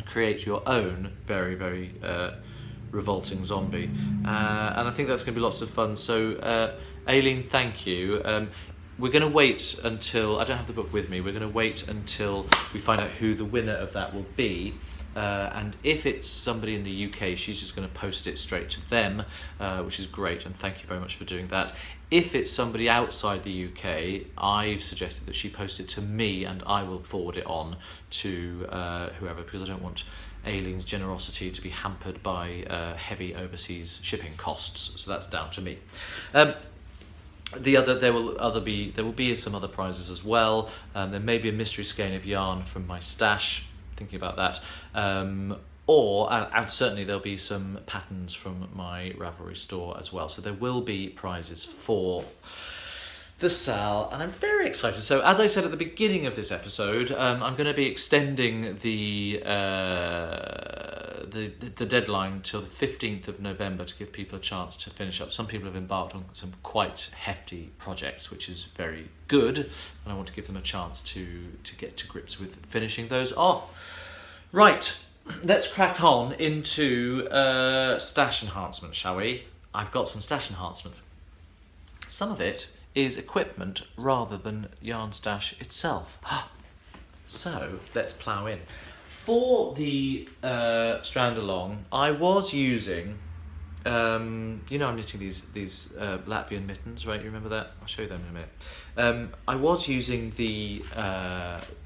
create your own very, very revolting zombie, and I think that's going to be lots of fun. So Aileen, thank you. We're going to wait until, I don't have the book with me, we're going to wait until we find out who the winner of that will be, and if it's somebody in the UK, she's just going to post it straight to them, which is great, and thank you very much for doing that. If it's somebody outside the UK, I've suggested that she post it to me and I will forward it on to whoever, because I don't want Aileen's generosity to be hampered by heavy overseas shipping costs, so that's down to me. There will be some other prizes as well. There may be a mystery skein of yarn from my stash, thinking about that, and certainly there'll be some patterns from my Ravelry store as well. So there will be prizes for the Sal, and I'm very excited. So as I said at the beginning of this episode, I'm going to be extending the deadline till the 15th of November to give people a chance to finish up. Some people have embarked on some quite hefty projects, which is very good, and I want to give them a chance to get to grips with finishing those off. Right, let's crack on into stash enhancement, shall we? I've got some stash enhancement. Some of it is equipment rather than yarn stash itself. So let's plough in. For the Strandalong, I was using, I'm knitting these Latvian mittens, right? You remember that? I'll show you them in a minute. I was using the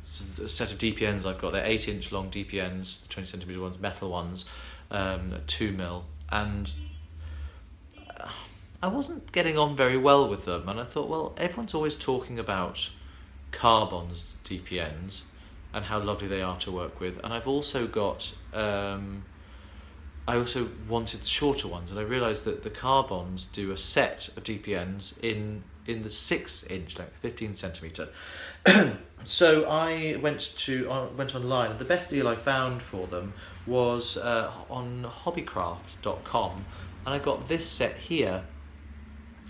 set of DPNs I've got. They're 8-inch long DPNs, 20 centimetre ones, metal ones, 2mm, and I wasn't getting on very well with them, and I thought, well, everyone's always talking about Carbon's DPNs and how lovely they are to work with, and I've also got, I also wanted shorter ones, and I realised that the Carbons do a set of DPNs in the 6-inch length, 15 centimetre. So I went online, and the best deal I found for them was on hobbycraft.com, and I got this set here.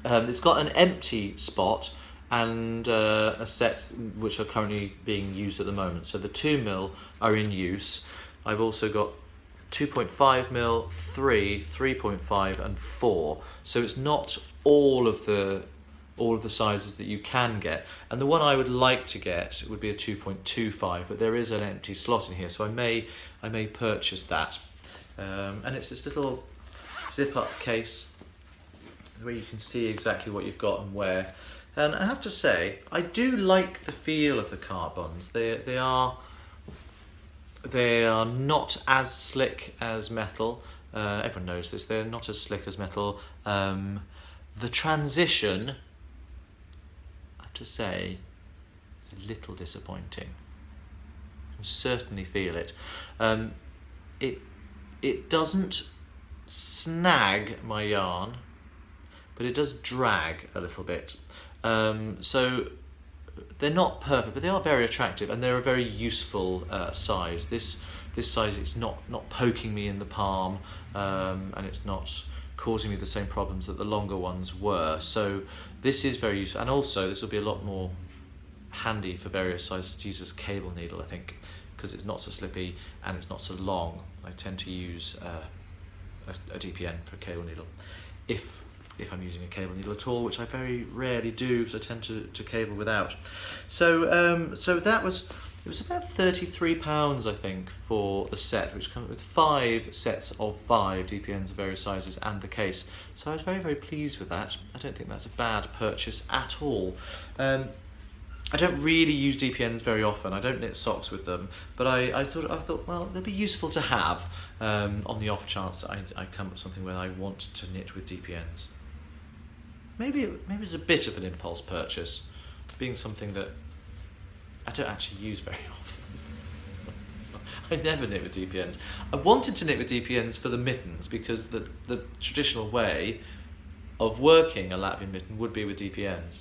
It's got an empty spot and a set which are currently being used at the moment. So the 2mm are in use. I've also got 2.5mm, 3, 3.5 and 4. So it's not all of the sizes that you can get. And the one I would like to get would be a 2.25, but there is an empty slot in here, so I may purchase that. And it's this little zip-up case where you can see exactly what you've got and where. And I have to say, I do like the feel of the Carbons. They are not as slick as metal. Everyone knows this. They're not as slick as metal. The transition, I have to say, a little disappointing. You can certainly feel it. It doesn't snag my yarn, but it does drag a little bit. So they're not perfect, but they are very attractive, and they're a very useful size. This this size, it's not poking me in the palm, and it's not causing me the same problems that the longer ones were. So this is very useful, and also this will be a lot more handy for various sizes to use as a cable needle, I think, because it's not so slippy and it's not so long. I tend to use a DPN for a cable needle if I'm using a cable needle at all, which I very rarely do, because I tend to cable without. So so it was about £33, I think, for the set, which comes with 5 sets of 5 DPNs of various sizes and the case. So I was very, very pleased with that. I don't think that's a bad purchase at all. I don't really use DPNs very often. I don't knit socks with them, but I thought, well, they'd be useful to have on the off chance that I come up with something where I want to knit with DPNs. Maybe it's a bit of an impulse purchase, being something that I don't actually use very often. I never knit with DPNs. I wanted to knit with DPNs for the mittens, because the traditional way of working a Latvian mitten would be with DPNs.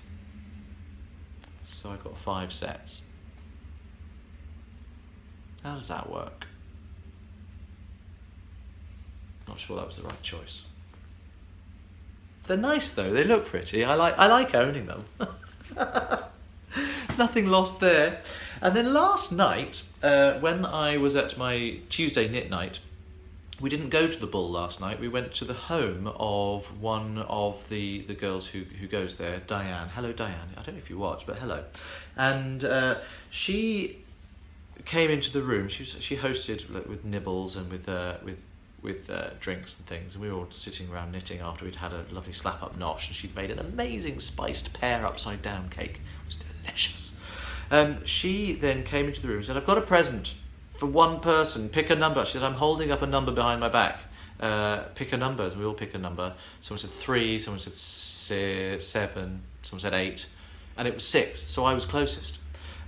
So I got 5 sets. How does that work? Not sure that was the right choice. They're nice though, they look pretty. I like owning them. Nothing lost there. And then last night, when I was at my Tuesday knit night, we didn't go to the Bull last night. We went to the home of one of the girls who goes there, Diane. Hello, Diane. I don't know if you watch, but hello. And she came into the room. She hosted with nibbles and with drinks and things. And we were all sitting around knitting after we'd had a lovely slap up nosh. And she'd made an amazing spiced pear upside down cake. It was delicious. She then came into the room and said, "I've got a present for one person, pick a number." She said, "I'm holding up a number behind my back. Pick a number." And we all pick a number. Someone said 3, someone said 7, someone said 8, and it was 6, so I was closest.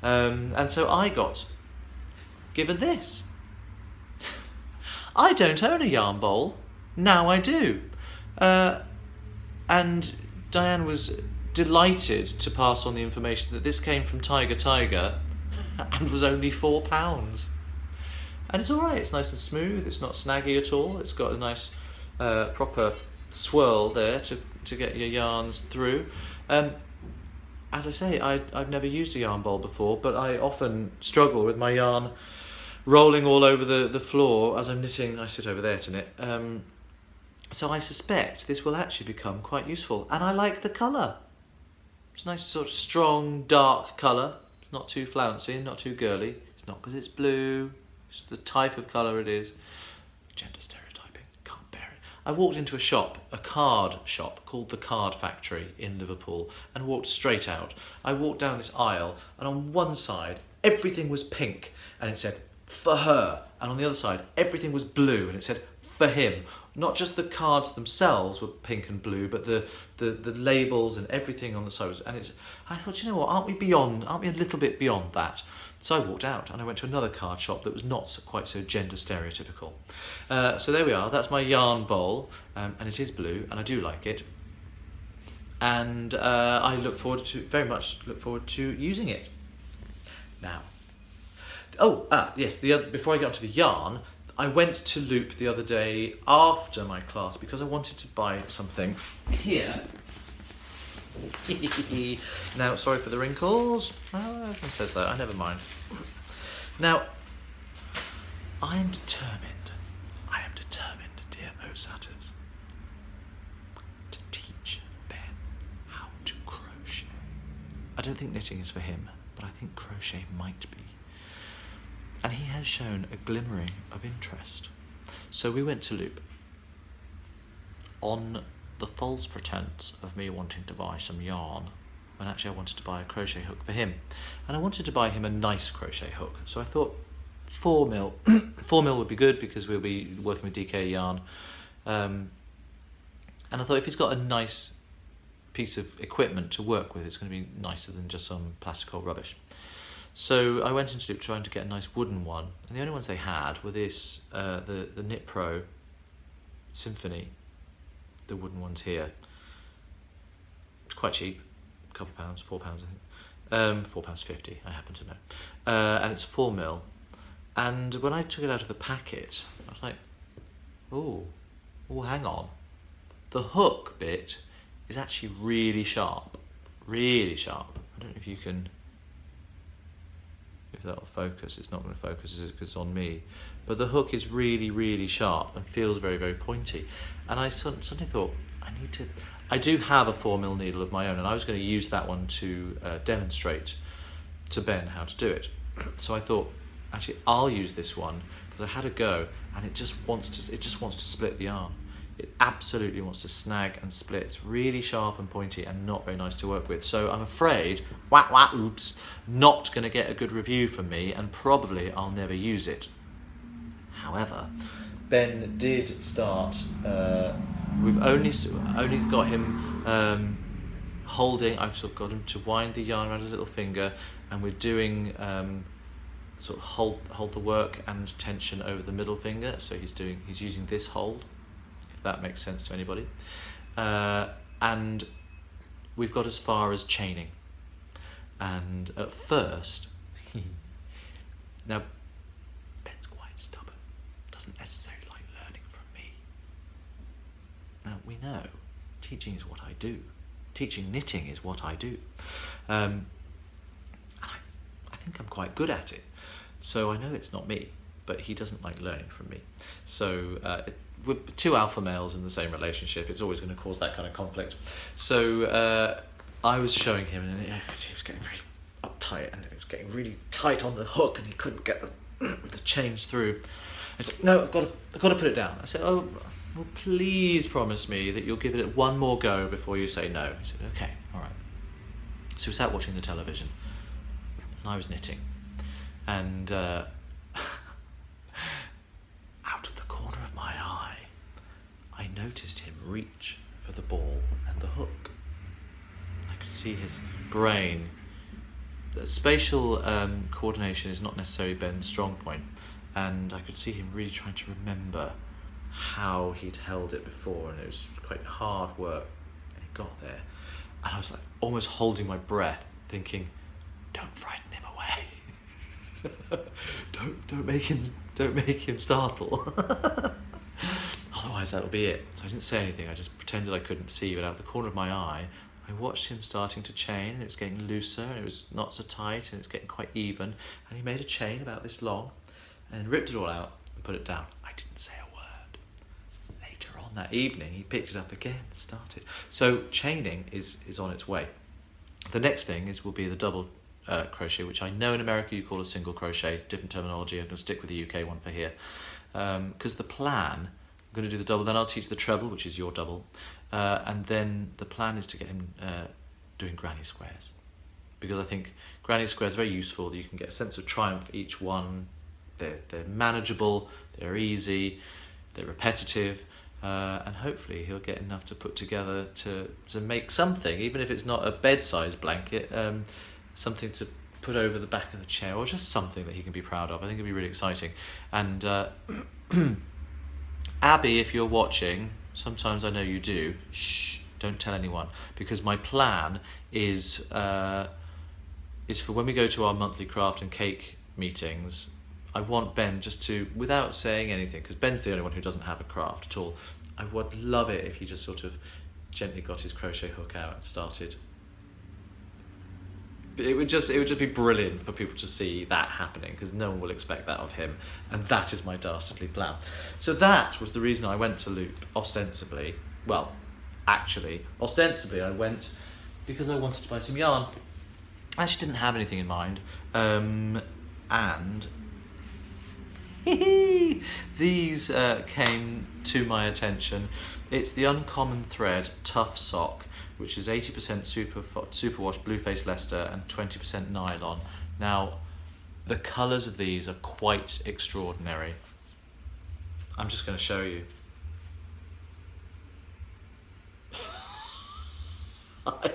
And so I got given this. I don't own a yarn bowl. Now I do. And Diane was delighted to pass on the information that this came from Tiger and was only £4. And it's all right. It's nice and smooth. It's not snaggy at all. It's got a nice proper swirl there to get your yarns through. As I say, I've never used a yarn bowl before, but I often struggle with my yarn rolling all over the floor as I'm knitting. I sit over there to knit. So I suspect this will actually become quite useful. And I like the colour. It's a nice sort of strong, dark colour. Not too flouncy, not too girly. It's not because it's blue. It's the type of colour it is. Gender stereotyping, can't bear it. I walked into a card shop called the Card Factory in Liverpool, and walked straight out. I walked down this aisle, and on one side everything was pink and it said "for her," and on the other side everything was blue and it said "for him." Not just the cards themselves were pink and blue, but the labels and everything on the side. And I thought, you know what, aren't we a little bit beyond that? So I walked out and I went to another card shop that was not quite so gender stereotypical. So there we are. That's my yarn bowl, and it is blue, and I do like it. And I very much look forward to using it. Now, yes, before I get onto the yarn, I went to Loop the other day after my class because I wanted to buy something here. Now, sorry for the wrinkles. Everyone says that, I never mind. Now, I am determined, dear Osatters, to teach Ben how to crochet. I don't think knitting is for him, but I think crochet might be. And he has shown a glimmering of interest. So we went to Loop on the false pretense of me wanting to buy some yarn, when actually I wanted to buy a crochet hook for him. And I wanted to buy him a nice crochet hook. So I thought 4mm, 4mm would be good because we'll be working with DK yarn. And I thought if he's got a nice piece of equipment to work with, it's going to be nicer than just some plastic or rubbish. So I went into Loop trying to get a nice wooden one, and the only ones they had were this, the Knit Pro Symphony, the wooden ones here. It's quite cheap, a couple of pounds, £4 I think, £4.50 I happen to know, and it's 4mm, And when I took it out of the packet, I was like, oh, hang on. The hook bit is actually really sharp. Really sharp. I don't know if you can... If that'll focus. It's not going to focus because it's on me. But the hook is really, really sharp and feels very, very pointy. And I suddenly thought, I do have a 4mm needle of my own, and I was going to use that one to demonstrate to Ben how to do it. So I thought, actually, I'll use this one because I had a go, and it just wants to split the yarn. It absolutely wants to snag and split. It's really sharp and pointy and not very nice to work with. So I'm afraid, oops, not going to get a good review from me, and probably I'll never use it. However, Ben did start. We've only got him holding. I've sort of got him to wind the yarn around his little finger, and we're doing sort of hold the work and tension over the middle finger. So he's using this hold, if that makes sense to anybody. And we've got as far as chaining. And at first, now Ben's quite stubborn, doesn't necessarily like learning from me. Now we know teaching is what I do. Teaching knitting is what I do. And I think I'm quite good at it. So I know it's not me, but he doesn't like learning from me. So with two alpha males in the same relationship, it's always going to cause that kind of conflict. So I was showing him, and he was getting very uptight, and it was getting really tight on the hook, and he couldn't get the chains through. I said, "No, I've got to put it down." I said, "Oh, well, please promise me that you'll give it one more go before you say no." He said, "Okay, all right." So we sat watching the television, and I was knitting, and out of the corner of my eye, I noticed him reach for the ball and the hook. I could see his brain. Spatial coordination is not necessarily Ben's strong point, and I could see him really trying to remember how he'd held it before, and it was quite hard work, and he got there, and I was like almost holding my breath, thinking, don't frighten him away. don't make him startle. Otherwise that'll be it. So I didn't say anything, I just pretended I couldn't see, but out of the corner of my eye I watched him starting to chain, and it was getting looser, and it was not so tight, and it was getting quite even, and he made a chain about this long and ripped it all out and put it down. I didn't say a word. Later on that evening he picked it up again and started. So chaining is on its way. The next thing will be the double crochet, which I know in America you call a single crochet, different terminology. I'm going to stick with the UK one for here, because the plan, I'm going to do the double, then I'll teach the treble, which is your double, and then the plan is to get him doing granny squares, because I think granny squares are very useful. You can get a sense of triumph for each one. They're manageable, they're easy, they're repetitive, and hopefully he'll get enough to put together to make something, even if it's not a bed-sized blanket, something to put over the back of the chair, or just something that he can be proud of. I think it'll be really exciting. And Abby, if you're watching, sometimes I know you do, shh, don't tell anyone, because my plan is for when we go to our monthly craft and cake meetings, I want Ben just to, without saying anything, because Ben's the only one who doesn't have a craft at all, I would love it if he just sort of gently got his crochet hook out and started. It would just be brilliant for people to see that happening, because no one will expect that of him, and that is my dastardly plan. So that was the reason I went to Loop, ostensibly. Well, actually, ostensibly I went because I wanted to buy some yarn. I actually didn't have anything in mind, and these came to my attention. It's the Uncommon Thread Tough Sock, which is 80% superwash blue face Leicester and 20% nylon. Now, the colours of these are quite extraordinary. I'm just going to show you. I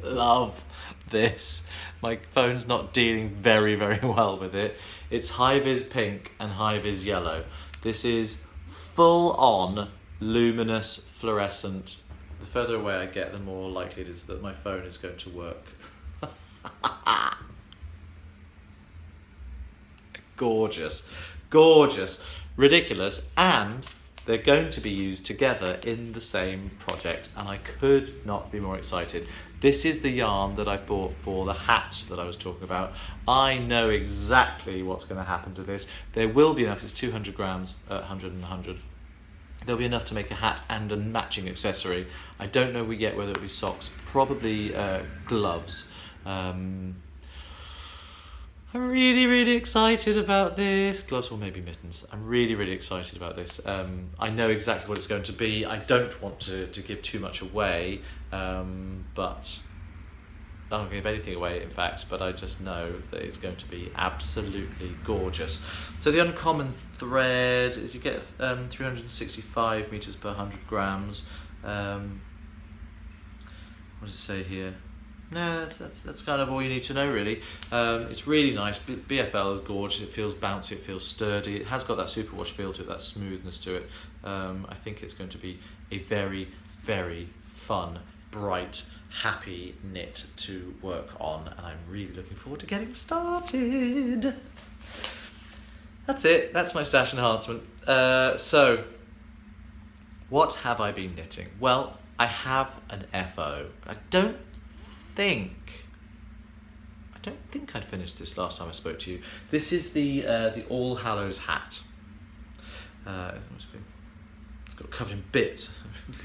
love this. My phone's not dealing very, very well with it. It's hi-vis pink and hi-vis yellow. This is full-on luminous fluorescent. The further away I get, the more likely it is that my phone is going to work. gorgeous, gorgeous, ridiculous, and they're going to be used together in the same project, and I could not be more excited. This is the yarn that I bought for the hat that I was talking about. I know exactly what's going to happen to this. There will be enough, it's 200 grams at 100 and 100. There'll be enough to make a hat and a matching accessory. I don't know yet whether it'll be socks, probably gloves. I'm really, really excited about this. Gloves or maybe mittens. I'm really, really excited about this. I know exactly what it's going to be. I don't want to give too much away, but I'm not going to give anything away, in fact, but I just know that it's going to be absolutely gorgeous. So the uncommon thread is you get 365 meters per 100 grams. What does it say here? No, that's kind of all you need to know, really. It's really nice. BFL is gorgeous. It feels bouncy. It feels sturdy. It has got that superwash feel to it, that smoothness to it. I think it's going to be a very, very fun, bright, happy knit to work on, and I'm really looking forward to getting started. That's it. That's my stash enhancement. So, what have I been knitting? Well, I have an FO. I don't think I'd finished this last time I spoke to you. This is the All Hallows hat. It's got covered in bits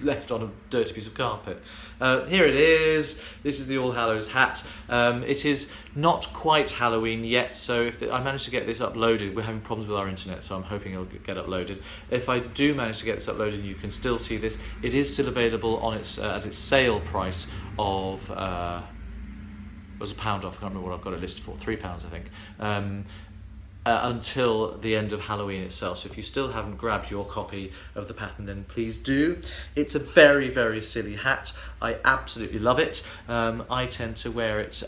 left on a dirty piece of carpet. Here it is. This is the All Hallows hat. It is not quite Halloween yet, so if I manage to get this uploaded, we're having problems with our internet, so I'm hoping it'll get uploaded. If I do manage to get this uploaded, you can still see this. It is still available on its at its sale price of it was £1 off. I can't remember what I've got it listed for. £3, I think. Until the end of Halloween itself. So if you still haven't grabbed your copy of the pattern, then please do. It's a very, very silly hat. I absolutely love it. I tend to wear it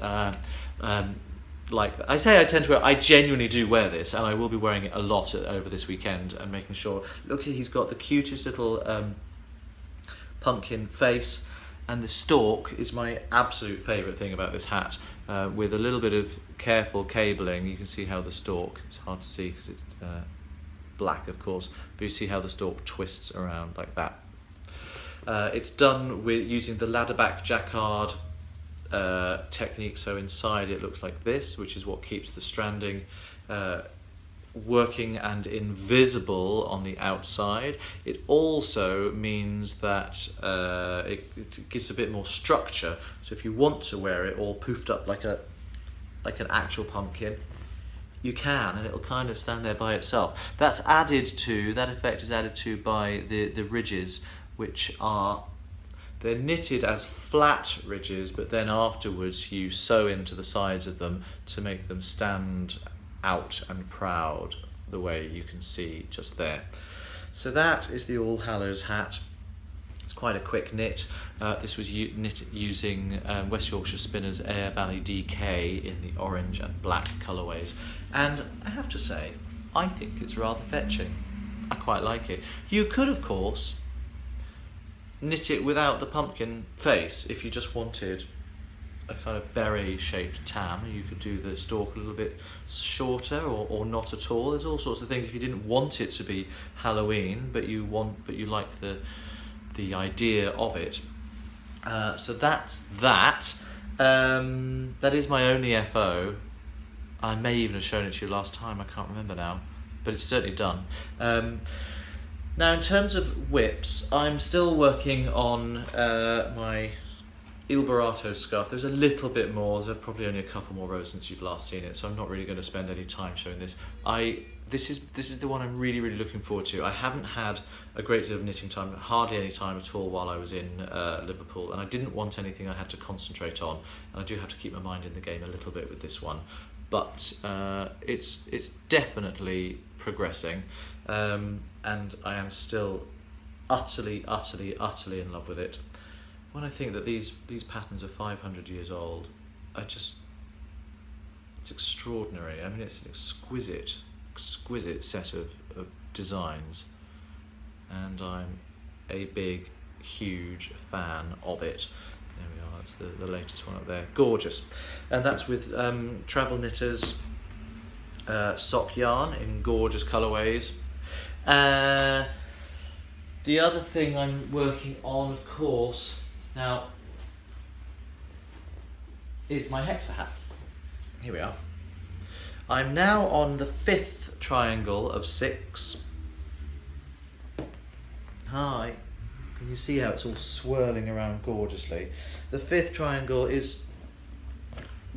like I say I tend to wear, I genuinely do wear this, and I will be wearing it a lot over this weekend and making sure, look, he's got the cutest little pumpkin face, and the stalk is my absolute favourite thing about this hat. With a little bit of careful cabling, you can see how the stalk, it's hard to see because it's black of course, but you see how the stalk twists around like that. It's done with using the ladderback jacquard technique, so inside it looks like this, which is what keeps the stranding working and invisible on the outside. It also means that it gives a bit more structure, so if you want to wear it all poofed up like an actual pumpkin, you can, and it'll kind of stand there by itself. That effect is added to by the ridges, which are, they're knitted as flat ridges, but then afterwards you sew into the sides of them to make them stand out and proud, the way you can see just there. So that is the All Hallows hat. It's quite a quick knit. This was knit using West Yorkshire Spinners Air Valley DK in the orange and black colourways, and I have to say, I think it's rather fetching. I quite like it. You could, of course, knit it without the pumpkin face if you just wanted a kind of beret-shaped tam. You could do the stalk a little bit shorter, or not at all. There's all sorts of things. If you didn't want it to be Halloween, but you like the idea of it. So that's that. That is my only FO. I may even have shown it to you last time. I can't remember now, but it's certainly done. Now, in terms of whips, I'm still working on my Il Barato scarf. There's a little bit more. There's probably only a couple more rows since you've last seen it, so I'm not really going to spend any time showing this. This is the one I'm really, really looking forward to. I haven't had a great deal of knitting time, hardly any time at all while I was in Liverpool, and I didn't want anything I had to concentrate on, and I do have to keep my mind in the game a little bit with this one, but it's definitely progressing, and I am still utterly, utterly, utterly in love with it. When I think that these patterns are 500 years old, it's extraordinary. I mean, it's an exquisite set of designs, and I'm a big, huge fan of it. There we are, that's the latest one up there. Gorgeous. And that's with Travel Knitters sock yarn in gorgeous colourways. The other thing I'm working on, of course, now, is my hexa hat. Here we are. I'm now on the 5th triangle of 6. Hi. Can you see how it's all swirling around gorgeously? The 5th triangle is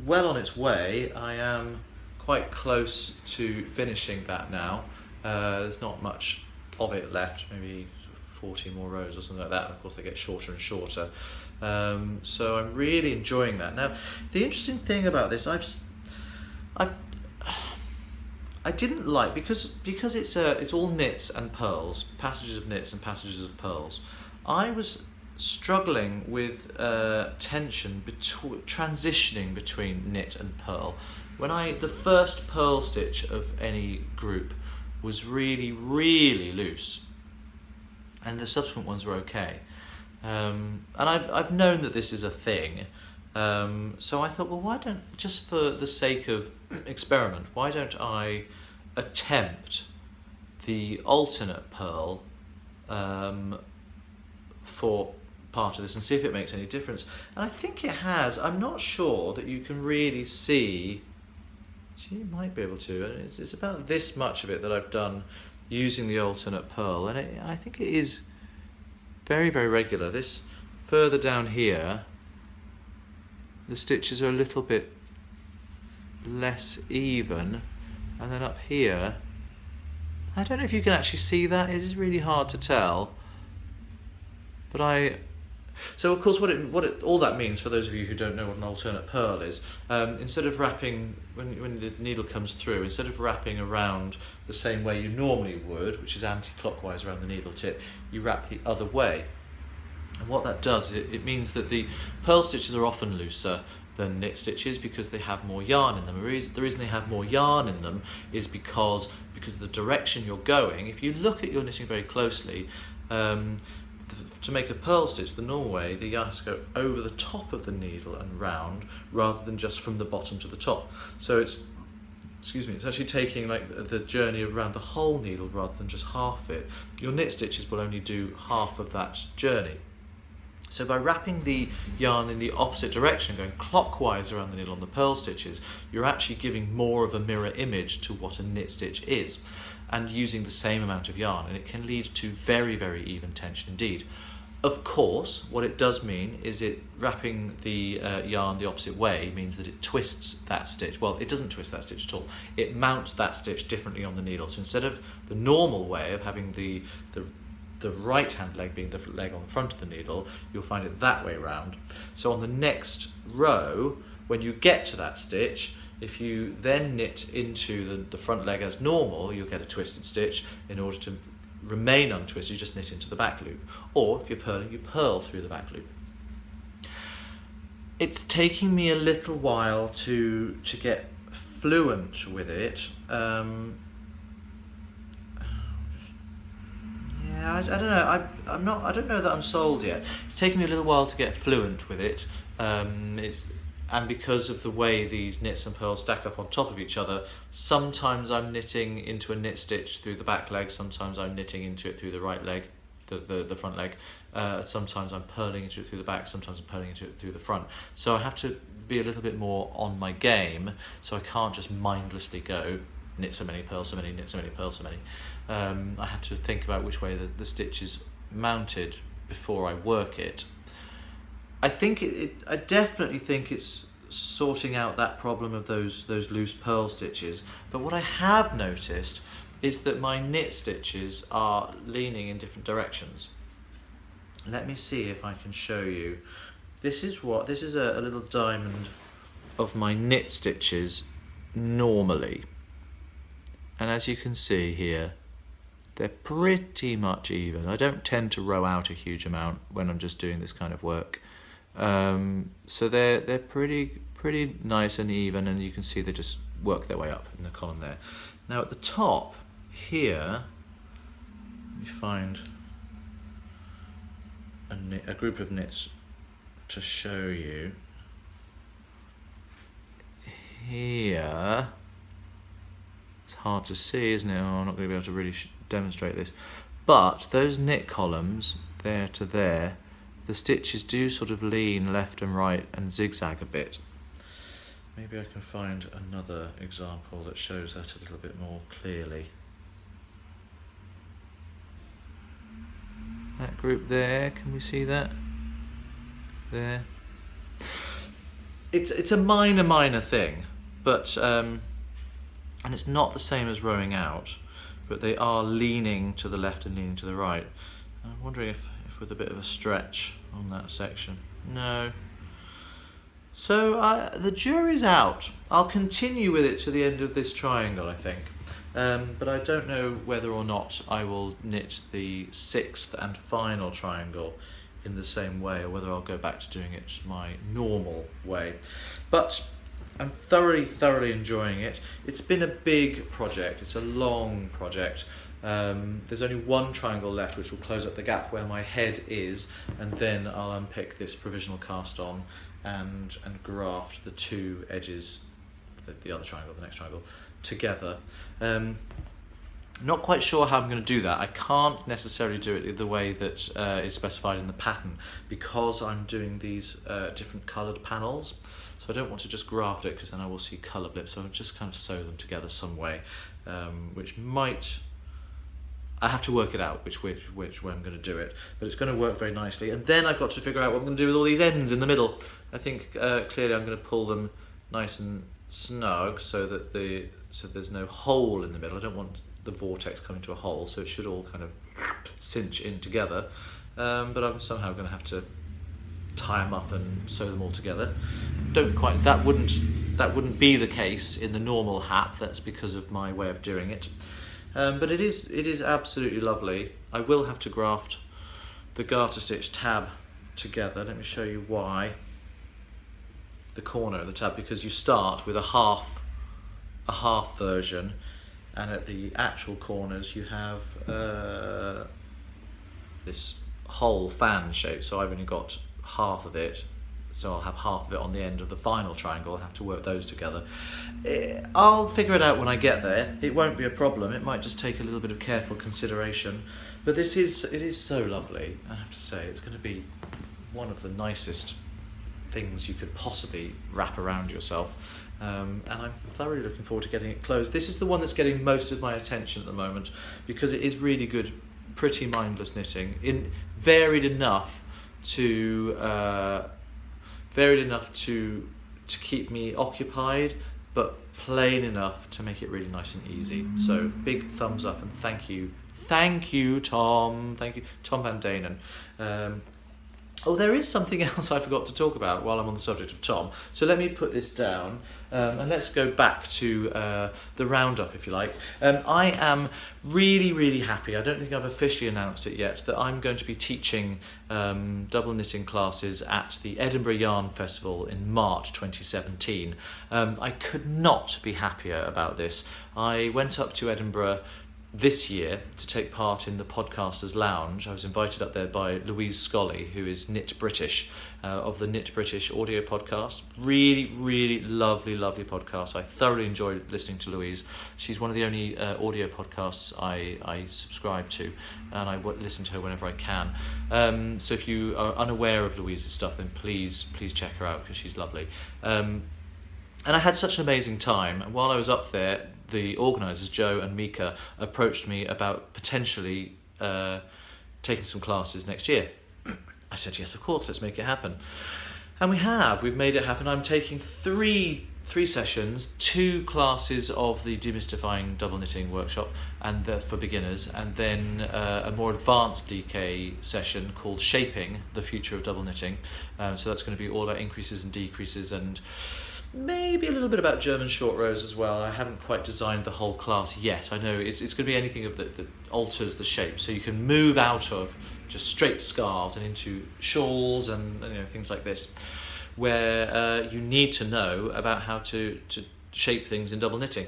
well on its way. I am quite close to finishing that now. There's not much of it left, maybe 40 more rows or something like that, and of course they get shorter and shorter. So I'm really enjoying that. Now, the interesting thing about this, I didn't like, because it's all knits and pearls, passages of knits and passages of pearls. I was struggling with tension transitioning between knit and pearl. The first pearl stitch of any group was really, really loose, and the subsequent ones were okay. And I've known that this is a thing, so I thought, well, why don't, just for the sake of experiment, why don't I attempt the alternate pearl for part of this and see if it makes any difference. And I think it has. I'm not sure that you can really see. You might be able to. It's about this much of it that I've done using the alternate pearl, and I think it is very, very regular. This further down here, the stitches are a little bit less even, and then up here, I don't know if you can actually see that. It is really hard to tell, but so of course all that means, for those of you who don't know what an alternate pearl is, instead of wrapping, when the needle comes through, instead of wrapping around the same way you normally would, which is anti-clockwise around the needle tip, you wrap the other way. And what that does, it means that the pearl stitches are often looser than knit stitches because they have more yarn in them. The reason they have more yarn in them is because of the direction you're going. If you look at your knitting very closely, to make a pearl stitch the normal way, the yarn has to go over the top of the needle and round, rather than just from the bottom to the top. So it's actually taking like the journey around the whole needle rather than just half it. Your knit stitches will only do half of that journey. So by wrapping the yarn in the opposite direction, going clockwise around the needle on the pearl stitches, you're actually giving more of a mirror image to what a knit stitch is, and using the same amount of yarn, and it can lead to very, very even tension indeed. Of course, what it does mean is wrapping the yarn the opposite way means that it twists that stitch. Well, it doesn't twist that stitch at all. It mounts that stitch differently on the needle. So instead of the normal way of having the right hand leg being the leg on the front of the needle, you'll find it that way around. So on the next row, when you get to that stitch, if you then knit into the front leg as normal, you'll get a twisted stitch. In order to remain untwisted, you just knit into the back loop. Or if you're purling, you purl through the back loop. It's taking me a little while to get fluent with it. I don't know. I don't know that I'm sold yet. It's taken me a little while to get fluent with it. And because of the way these knits and pearls stack up on top of each other, sometimes I'm knitting into a knit stitch through the back leg, sometimes I'm knitting into it through the right leg, the front leg, sometimes I'm purling into it through the back, sometimes I'm purling into it through the front. So I have to be a little bit more on my game, so I can't just mindlessly go knit so many, purl so many, knit so many, purl so many. I have to think about which way the stitch is mounted before I work it. I definitely think it's sorting out that problem of those loose pearl stitches, but what I have noticed is that my knit stitches are leaning in different directions. Let me see if I can show you. This is a little diamond of my knit stitches normally, and as you can see here, they're pretty much even. I don't tend to row out a huge amount when I'm just doing this kind of work. So they're pretty nice and even, and you can see they just work their way up in the column there. Now at the top here, you find a group of knits to show you. Here hard to see, isn't it? Oh, I'm not going to be able to really demonstrate this. But those knit columns, there to there, the stitches do sort of lean left and right and zigzag a bit. Maybe I can find another example that shows that a little bit more clearly. That group there, can we see that? There. It's a minor thing, but and it's not the same as rowing out, but they are leaning to the left and leaning to the right. I'm wondering if with a bit of a stretch on that section. No. So the jury's out. I'll continue with it to the end of this triangle, I think. But I don't know whether or not I will knit the 6th and final triangle in the same way, or whether I'll go back to doing it my normal way. But I'm thoroughly enjoying it. It's been a big project. It's a long project. There's only one triangle left, which will close up the gap where my head is, and then I'll unpick this provisional cast on and graft the two edges, the other triangle, the next triangle, together. Not quite sure how I'm going to do that. I can't necessarily do it the way that is specified in the pattern, because I'm doing these different coloured panels. So I don't want to just graft it, because then I will see colour blips. So I'll just kind of sew them together some way, which might... I have to work it out which way I'm going to do it, but it's going to work very nicely. And then I've got to figure out what I'm going to do with all these ends in the middle. I think clearly I'm going to pull them nice and snug so that there's no hole in the middle. I don't want the vortex coming to a hole, so it should all kind of cinch in together. But I'm somehow going to have to tie them up and sew them all together. That wouldn't be the case in the normal hap. That's because of my way of doing it. But it is absolutely lovely. I will have to graft the garter stitch tab together. Let me show you why. The corner of the tab, because you start with a half version, and at the actual corners you have this whole fan shape. So I've only got half of it. So I'll have half of it on the end of the final triangle. I'll have to work those together. I'll figure it out when I get there. It won't be a problem. It might just take a little bit of careful consideration. But it is so lovely, I have to say. It's going to be one of the nicest things you could possibly wrap around yourself. And I'm thoroughly looking forward to getting it closed. This is the one that's getting most of my attention at the moment, because it is really good, pretty mindless knitting. Varied enough to keep me occupied, but plain enough to make it really nice and easy. So big thumbs up, and thank you Tom, Tom Van Danen. There is something else I forgot to talk about while I'm on the subject of Tom, so let me put this down, and let's go back to the roundup, if you like. I am really happy. I don't think I've officially announced it yet, that I'm going to be teaching double knitting classes at the Edinburgh Yarn Festival in March 2017. I could not be happier about this. I went up to Edinburgh this year to take part in the Podcasters Lounge. I was invited up there by Louise Scully, who is Knit British, of the Knit British audio podcast. Really lovely podcast. I thoroughly enjoyed listening to Louise. She's one of the only audio podcasts I subscribe to, and I listen to her whenever I can. So if you are unaware of Louise's stuff, then please check her out, because she's lovely. And I had such an amazing time. And while I was up there, the organisers, Joe and Mika, approached me about potentially taking some classes next year. I said, yes, of course, let's make it happen. And we've made it happen. I'm taking three sessions, 2 classes of the Demystifying Double Knitting workshop, and for beginners, and then a more advanced DK session called Shaping the Future of Double Knitting. So that's going to be all about increases and decreases, and maybe a little bit about German short rows as well. I haven't quite designed the whole class yet. I know it's going to be anything that alters the shape, so you can move out of just straight scarves and into shawls and things like this, where you need to know about how to shape things in double knitting.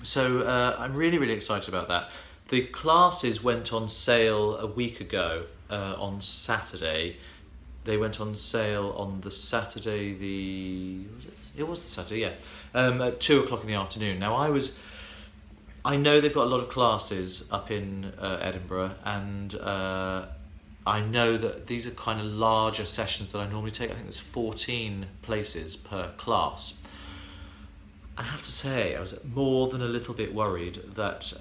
So I'm really excited about that. The classes went on sale a week ago on Saturday. They went on sale on the Saturday, it was the Saturday, yeah, at 2:00 in the afternoon. Now I was I know they've got a lot of classes up in Edinburgh, and I know that these are kind of larger sessions that I normally take. I think there's 14 places per class. I have to say, I was more than a little bit worried that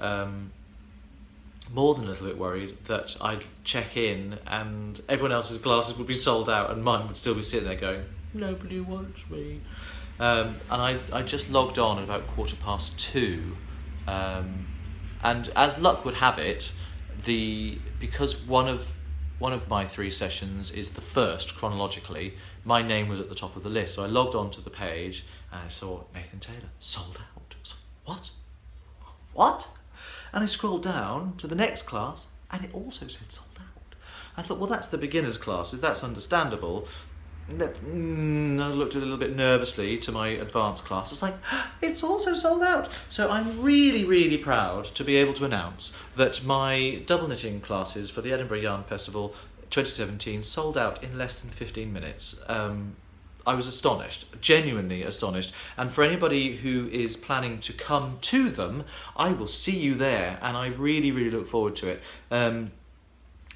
I'd check in and everyone else's classes would be sold out and mine would still be sitting there going, nobody wants me. And I just logged on at about 2:15. And as luck would have it, because one of my 3 sessions is the first chronologically, my name was at the top of the list. So I logged on to the page and I saw Nathan Taylor sold out. I was like, what? And I scrolled down to the next class and it also said sold out. I thought, well, that's the beginners classes, that's understandable. I looked a little bit nervously to my advanced class. It's like, it's also sold out. So I'm really, really proud to be able to announce that my double knitting classes for the Edinburgh Yarn Festival 2017 sold out in less than 15 minutes. I was astonished, genuinely astonished. And for anybody who is planning to come to them, I will see you there, and I really, really look forward to it.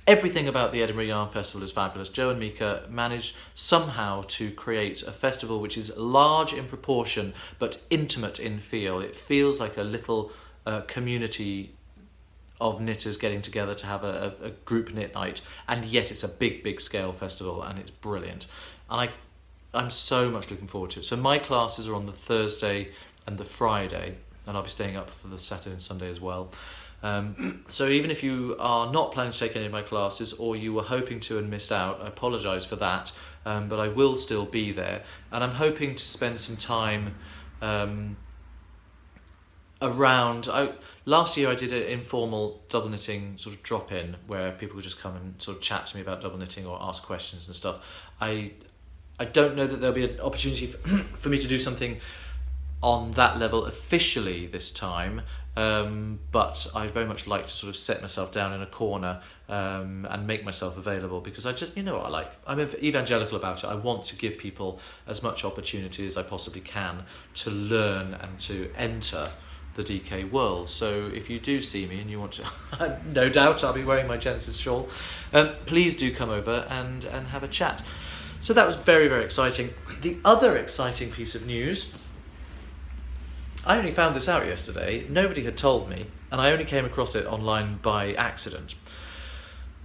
Everything about the Edinburgh Yarn Festival is fabulous. Joe and Mika managed somehow to create a festival which is large in proportion but intimate in feel. It feels like a little community of knitters getting together to have a group knit night, and yet it's a big, big scale festival, and it's brilliant. And I'm so much looking forward to it. So my classes are on the Thursday and the Friday, and I'll be staying up for the Saturday and Sunday as well. So even if you are not planning to take any of my classes, or you were hoping to and missed out, I apologise for that, but I will still be there, and I'm hoping to spend some time around. Last year I did an informal double knitting sort of drop-in where people would just come and sort of chat to me about double knitting or ask questions and stuff. I don't know that there'll be an opportunity for me to do something on that level officially this time, but I'd very much like to sort of set myself down in a corner and make myself available, because I just, you know what I like, I'm evangelical about it. I want to give people as much opportunity as I possibly can to learn and to enter the DK world. So if you do see me and you want to, no doubt I'll be wearing my Genesis shawl, please do come over and have a chat. So that was very, very exciting. The other exciting piece of news, I only found this out yesterday, nobody had told me, and I only came across it online by accident.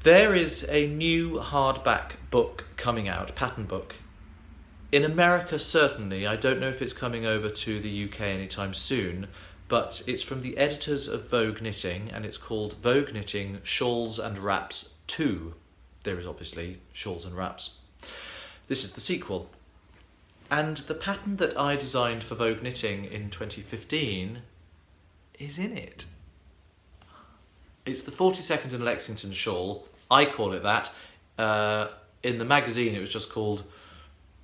There is a new hardback book coming out, pattern book. In America, certainly. I don't know if it's coming over to the UK anytime soon, but it's from the editors of Vogue Knitting, and it's called Vogue Knitting Shawls and Wraps 2. There is obviously Shawls and Wraps. This is the sequel. And the pattern that I designed for Vogue Knitting in 2015 is in it. It's the 42nd and Lexington shawl. I call it that. In the magazine it was just called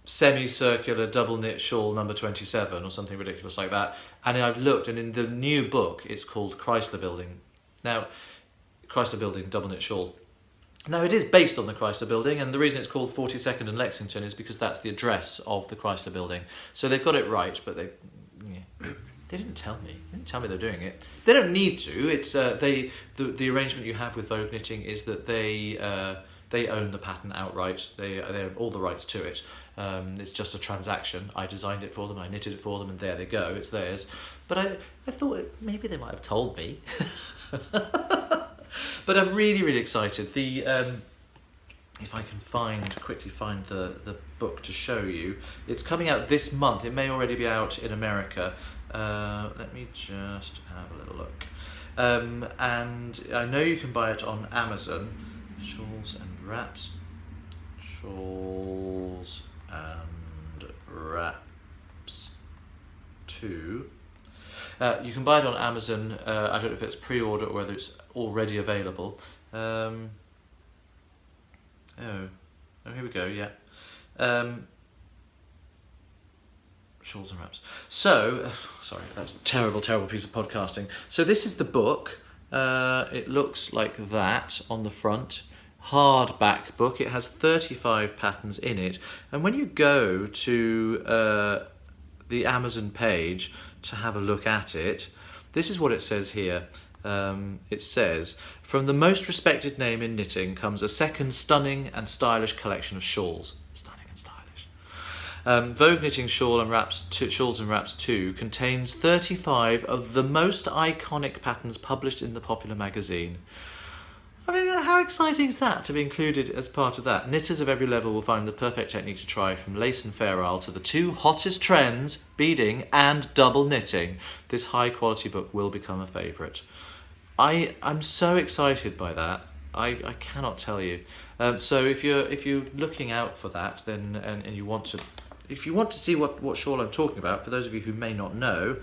Semicircular Double Knit Shawl number 27 or something ridiculous like that. And I've looked, and in the new book it's called Chrysler Building. Now, Chrysler Building Double Knit Shawl. Now, it is based on the Chrysler Building, and the reason it's called 42nd and Lexington is because that's the address of the Chrysler Building. So they've got it right, but they didn't tell me. They didn't tell me they're doing it. They don't need to. It's the arrangement you have with Vogue Knitting is that they own the pattern outright. They have all the rights to it. It's just a transaction. I designed it for them, I knitted it for them, and there they go. It's theirs. But I thought maybe they might have told me. But I'm really, really excited. If I can quickly find the book to show you, it's coming out this month. It may already be out in America. Let me just have a little look. And I know you can buy it on Amazon. Shawls and Wraps. Shawls and Wraps 2. You can buy it on Amazon. I don't know if it's pre-order or whether it's already available. Oh, here we go, yeah. Shawls and Wraps. So, sorry, that's a terrible, terrible piece of podcasting. So this is the book. It looks like that on the front. Hardback book. It has 35 patterns in it. And when you go to the Amazon page to have a look at it, This is what it says here. It says, from the most respected name in knitting comes a second stunning and stylish collection of shawls. Stunning and stylish. Vogue Knitting Shawls and Wraps 2 contains 35 of the most iconic patterns published in the popular magazine. I mean, how exciting is that to be included as part of that? Knitters of every level will find the perfect technique to try, from lace and fair isle to the two hottest trends, beading and double knitting. This high quality book will become a favourite. I'm so excited by that. I cannot tell you. So if you're looking out for that, then and you want to, if you want to see what shawl I'm talking about, for those of you who may not know,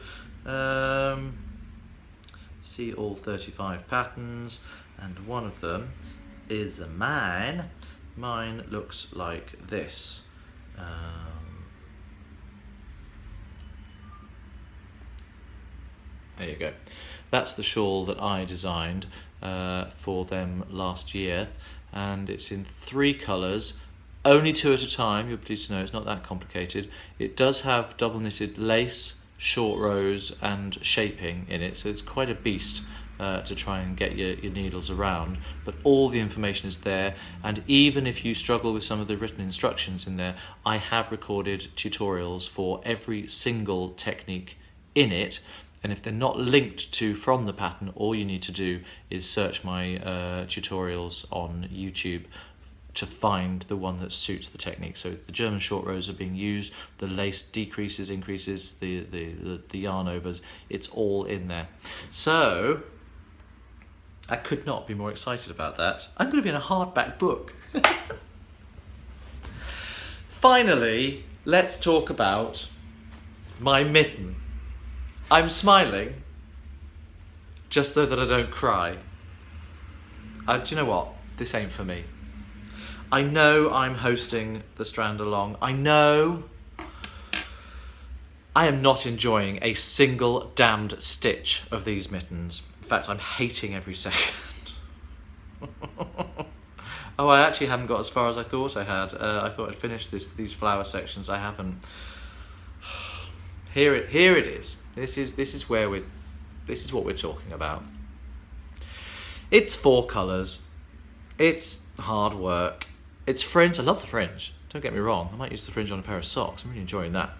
see all 35 patterns. And one of them is mine. Mine looks like this. There you go. That's the shawl that I designed for them last year, and it's in 3 colours, only 2 at a time. You're pleased to know it's not that complicated. It does have double knitted lace, short rows and shaping in it, so it's quite a beast to try and get your needles around, but all the information is there. And even if you struggle with some of the written instructions in there, I have recorded tutorials for every single technique in it, and if they're not linked to from the pattern, all you need to do is search my tutorials on YouTube to find the one that suits the technique. So the German short rows are being used, the lace decreases, increases, the yarn overs, it's all in there. So I could not be more excited about that. I'm going to be in a hardback book. Finally, let's talk about my mitten. I'm smiling just so that I don't cry. Do you know what? This ain't for me. I know I'm hosting the Strandalong. I know I am not enjoying a single damned stitch of these mittens. In fact, I'm hating every second. Oh, I actually haven't got as far as I thought I had. I thought I'd finished these flower sections. I haven't. Here it is. This is what we're talking about. It's 4 colours. It's hard work. It's fringe. I love the fringe. Don't get me wrong. I might use the fringe on a pair of socks. I'm really enjoying that.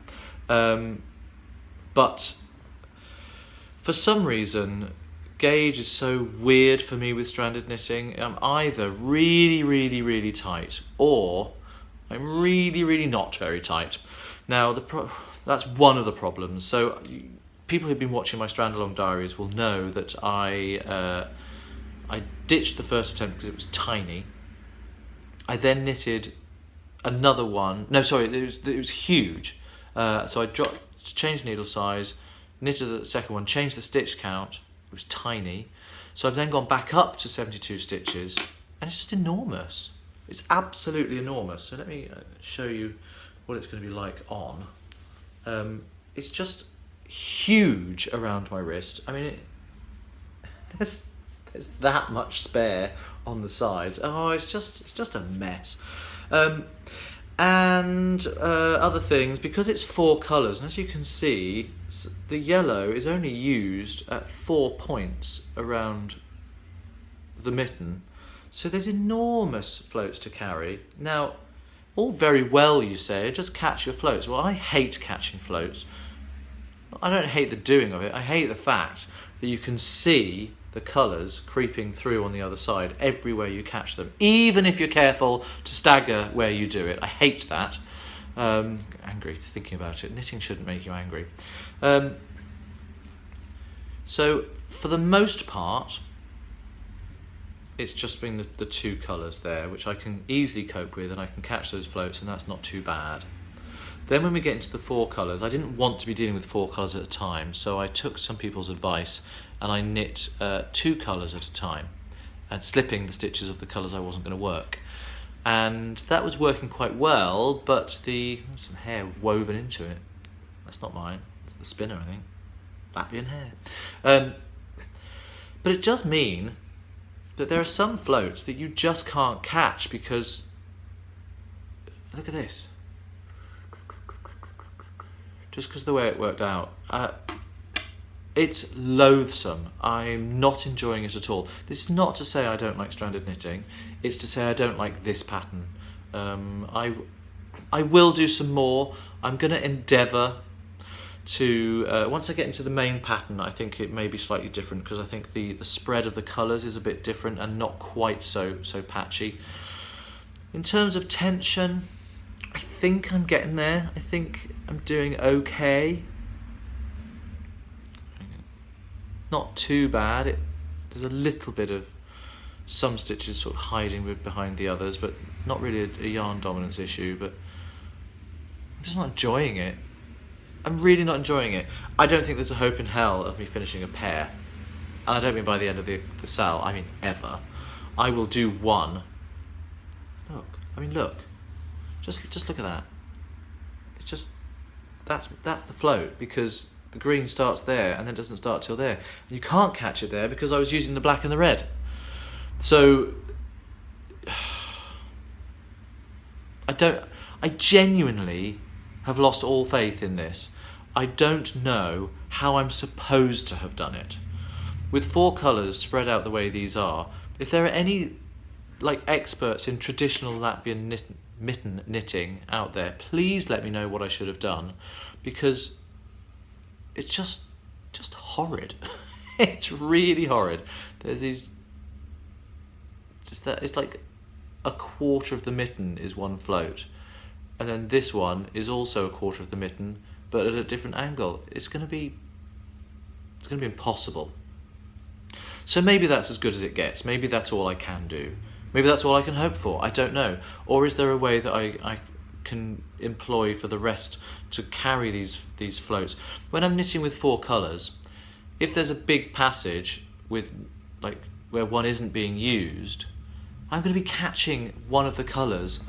But for some reason, gauge is so weird for me with stranded knitting. I'm either really, really, really tight, or I'm really, really not very tight. Now, that's one of the problems. So people who've been watching my Strandalong diaries will know that I ditched the first attempt because it was tiny. I then knitted another one. No, sorry, it was huge. So I changed needle size, knitted the second one, changed the stitch count. It was tiny. So I've then gone back up to 72 stitches, and it's just enormous. It's absolutely enormous. So let me show you what it's going to be like on. It's just huge around my wrist. I mean, there's that much spare on the sides. Oh, it's just a mess. And other things, because it's 4 colours, and as you can see, the yellow is only used at 4 points around the mitten, so there's enormous floats to carry. Now, all very well, you say, just catch your floats. Well, I hate catching floats. I don't hate the doing of it, I hate the fact that you can see the colours creeping through on the other side everywhere you catch them, even if you're careful to stagger where you do it. I hate that. Angry thinking about it. Knitting shouldn't make you angry. So for the most part, it's just been the 2 colours there, which I can easily cope with, and I can catch those floats, and that's not too bad. Then when we get into the 4 colours, I didn't want to be dealing with 4 colours at a time, so I took some people's advice and I knit 2 colours at a time, and slipping the stitches of the colours I wasn't going to work. And that was working quite well, but some hair woven into it. That's not mine, it's the spinner, I think. Latvian hair. But it does mean that there are some floats that you just can't catch because, look at this. Just because of the way it worked out. It's loathsome. I'm not enjoying it at all. This is not to say I don't like stranded knitting. It's to say I don't like this pattern. I will do some more. I'm going to endeavour to, once I get into the main pattern, I think it may be slightly different, because I think the spread of the colours is a bit different and not quite so patchy. In terms of tension, I think I'm getting there. I think I'm doing okay. Not too bad. There's a little bit of some stitches sort of hiding behind the others, but not really a yarn dominance issue. But I'm just not enjoying it. I'm really not enjoying it. I don't think there's a hope in hell of me finishing a pair. And I don't mean by the end of the sale, I mean ever. I will do one. Look. Just look at that. It's just, that's the float, because the green starts there and then doesn't start till there. And you can't catch it there because I was using the black and the red. So, I genuinely have lost all faith in this. I don't know how I'm supposed to have done it. With 4 colours spread out the way these are, if there are any experts in traditional Latvian mitten knitting out there, please let me know what I should have done, because it's just horrid. It's really horrid. There's these, it's like a quarter of the mitten is one float, and then this one is also a quarter of the mitten, but at a different angle. It's going to be impossible. So maybe that's as good as it gets. Maybe that's all I can do. Maybe that's all I can hope for. I don't know. Or is there a way that I can employ for the rest to carry these floats? When I'm knitting with 4 colours, if there's a big passage with where one isn't being used, I'm going to be catching one of the colours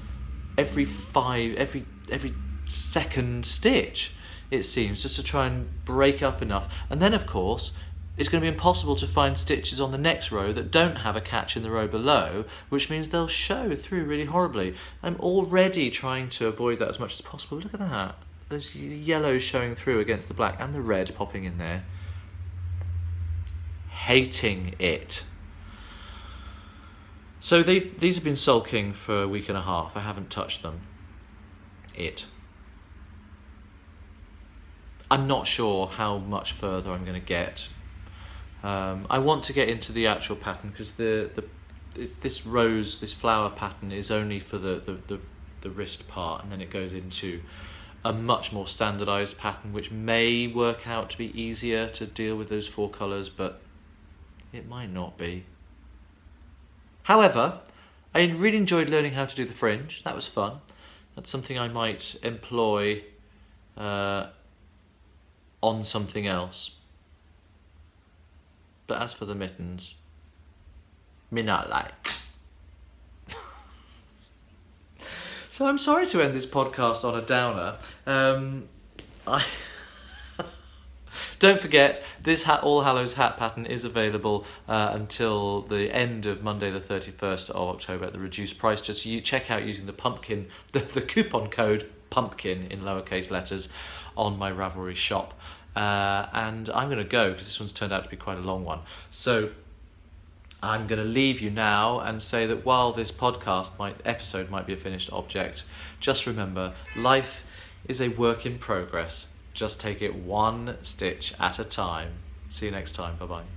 every second stitch, it seems, just to try and break up enough. And then, of course, it's going to be impossible to find stitches on the next row that don't have a catch in the row below, which means they'll show through really horribly. I'm already trying to avoid that as much as possible. Look at that. There's yellow showing through against the black and the red popping in there. Hating it. So these have been sulking for a week and a half. I haven't touched them. I'm not sure how much further I'm going to get. I want to get into the actual pattern, because this flower pattern is only for the wrist part, and then it goes into a much more standardised pattern, which may work out to be easier to deal with those 4 colours, but it might not be. However, I really enjoyed learning how to do the fringe. That was fun. That's something I might employ on something else. But as for the mittens, me not like. So I'm sorry to end this podcast on a downer. Don't forget, this All Hallows hat pattern is available until the end of Monday the 31st of October at the reduced price. Just check out using the pumpkin, the coupon code pumpkin in lowercase letters on my Ravelry shop. And I'm going to go, because this one's turned out to be quite a long one. So I'm going to leave you now and say that while this episode might be a finished object, just remember, life is a work in progress. Just take it one stitch at a time. See you next time. Bye-bye.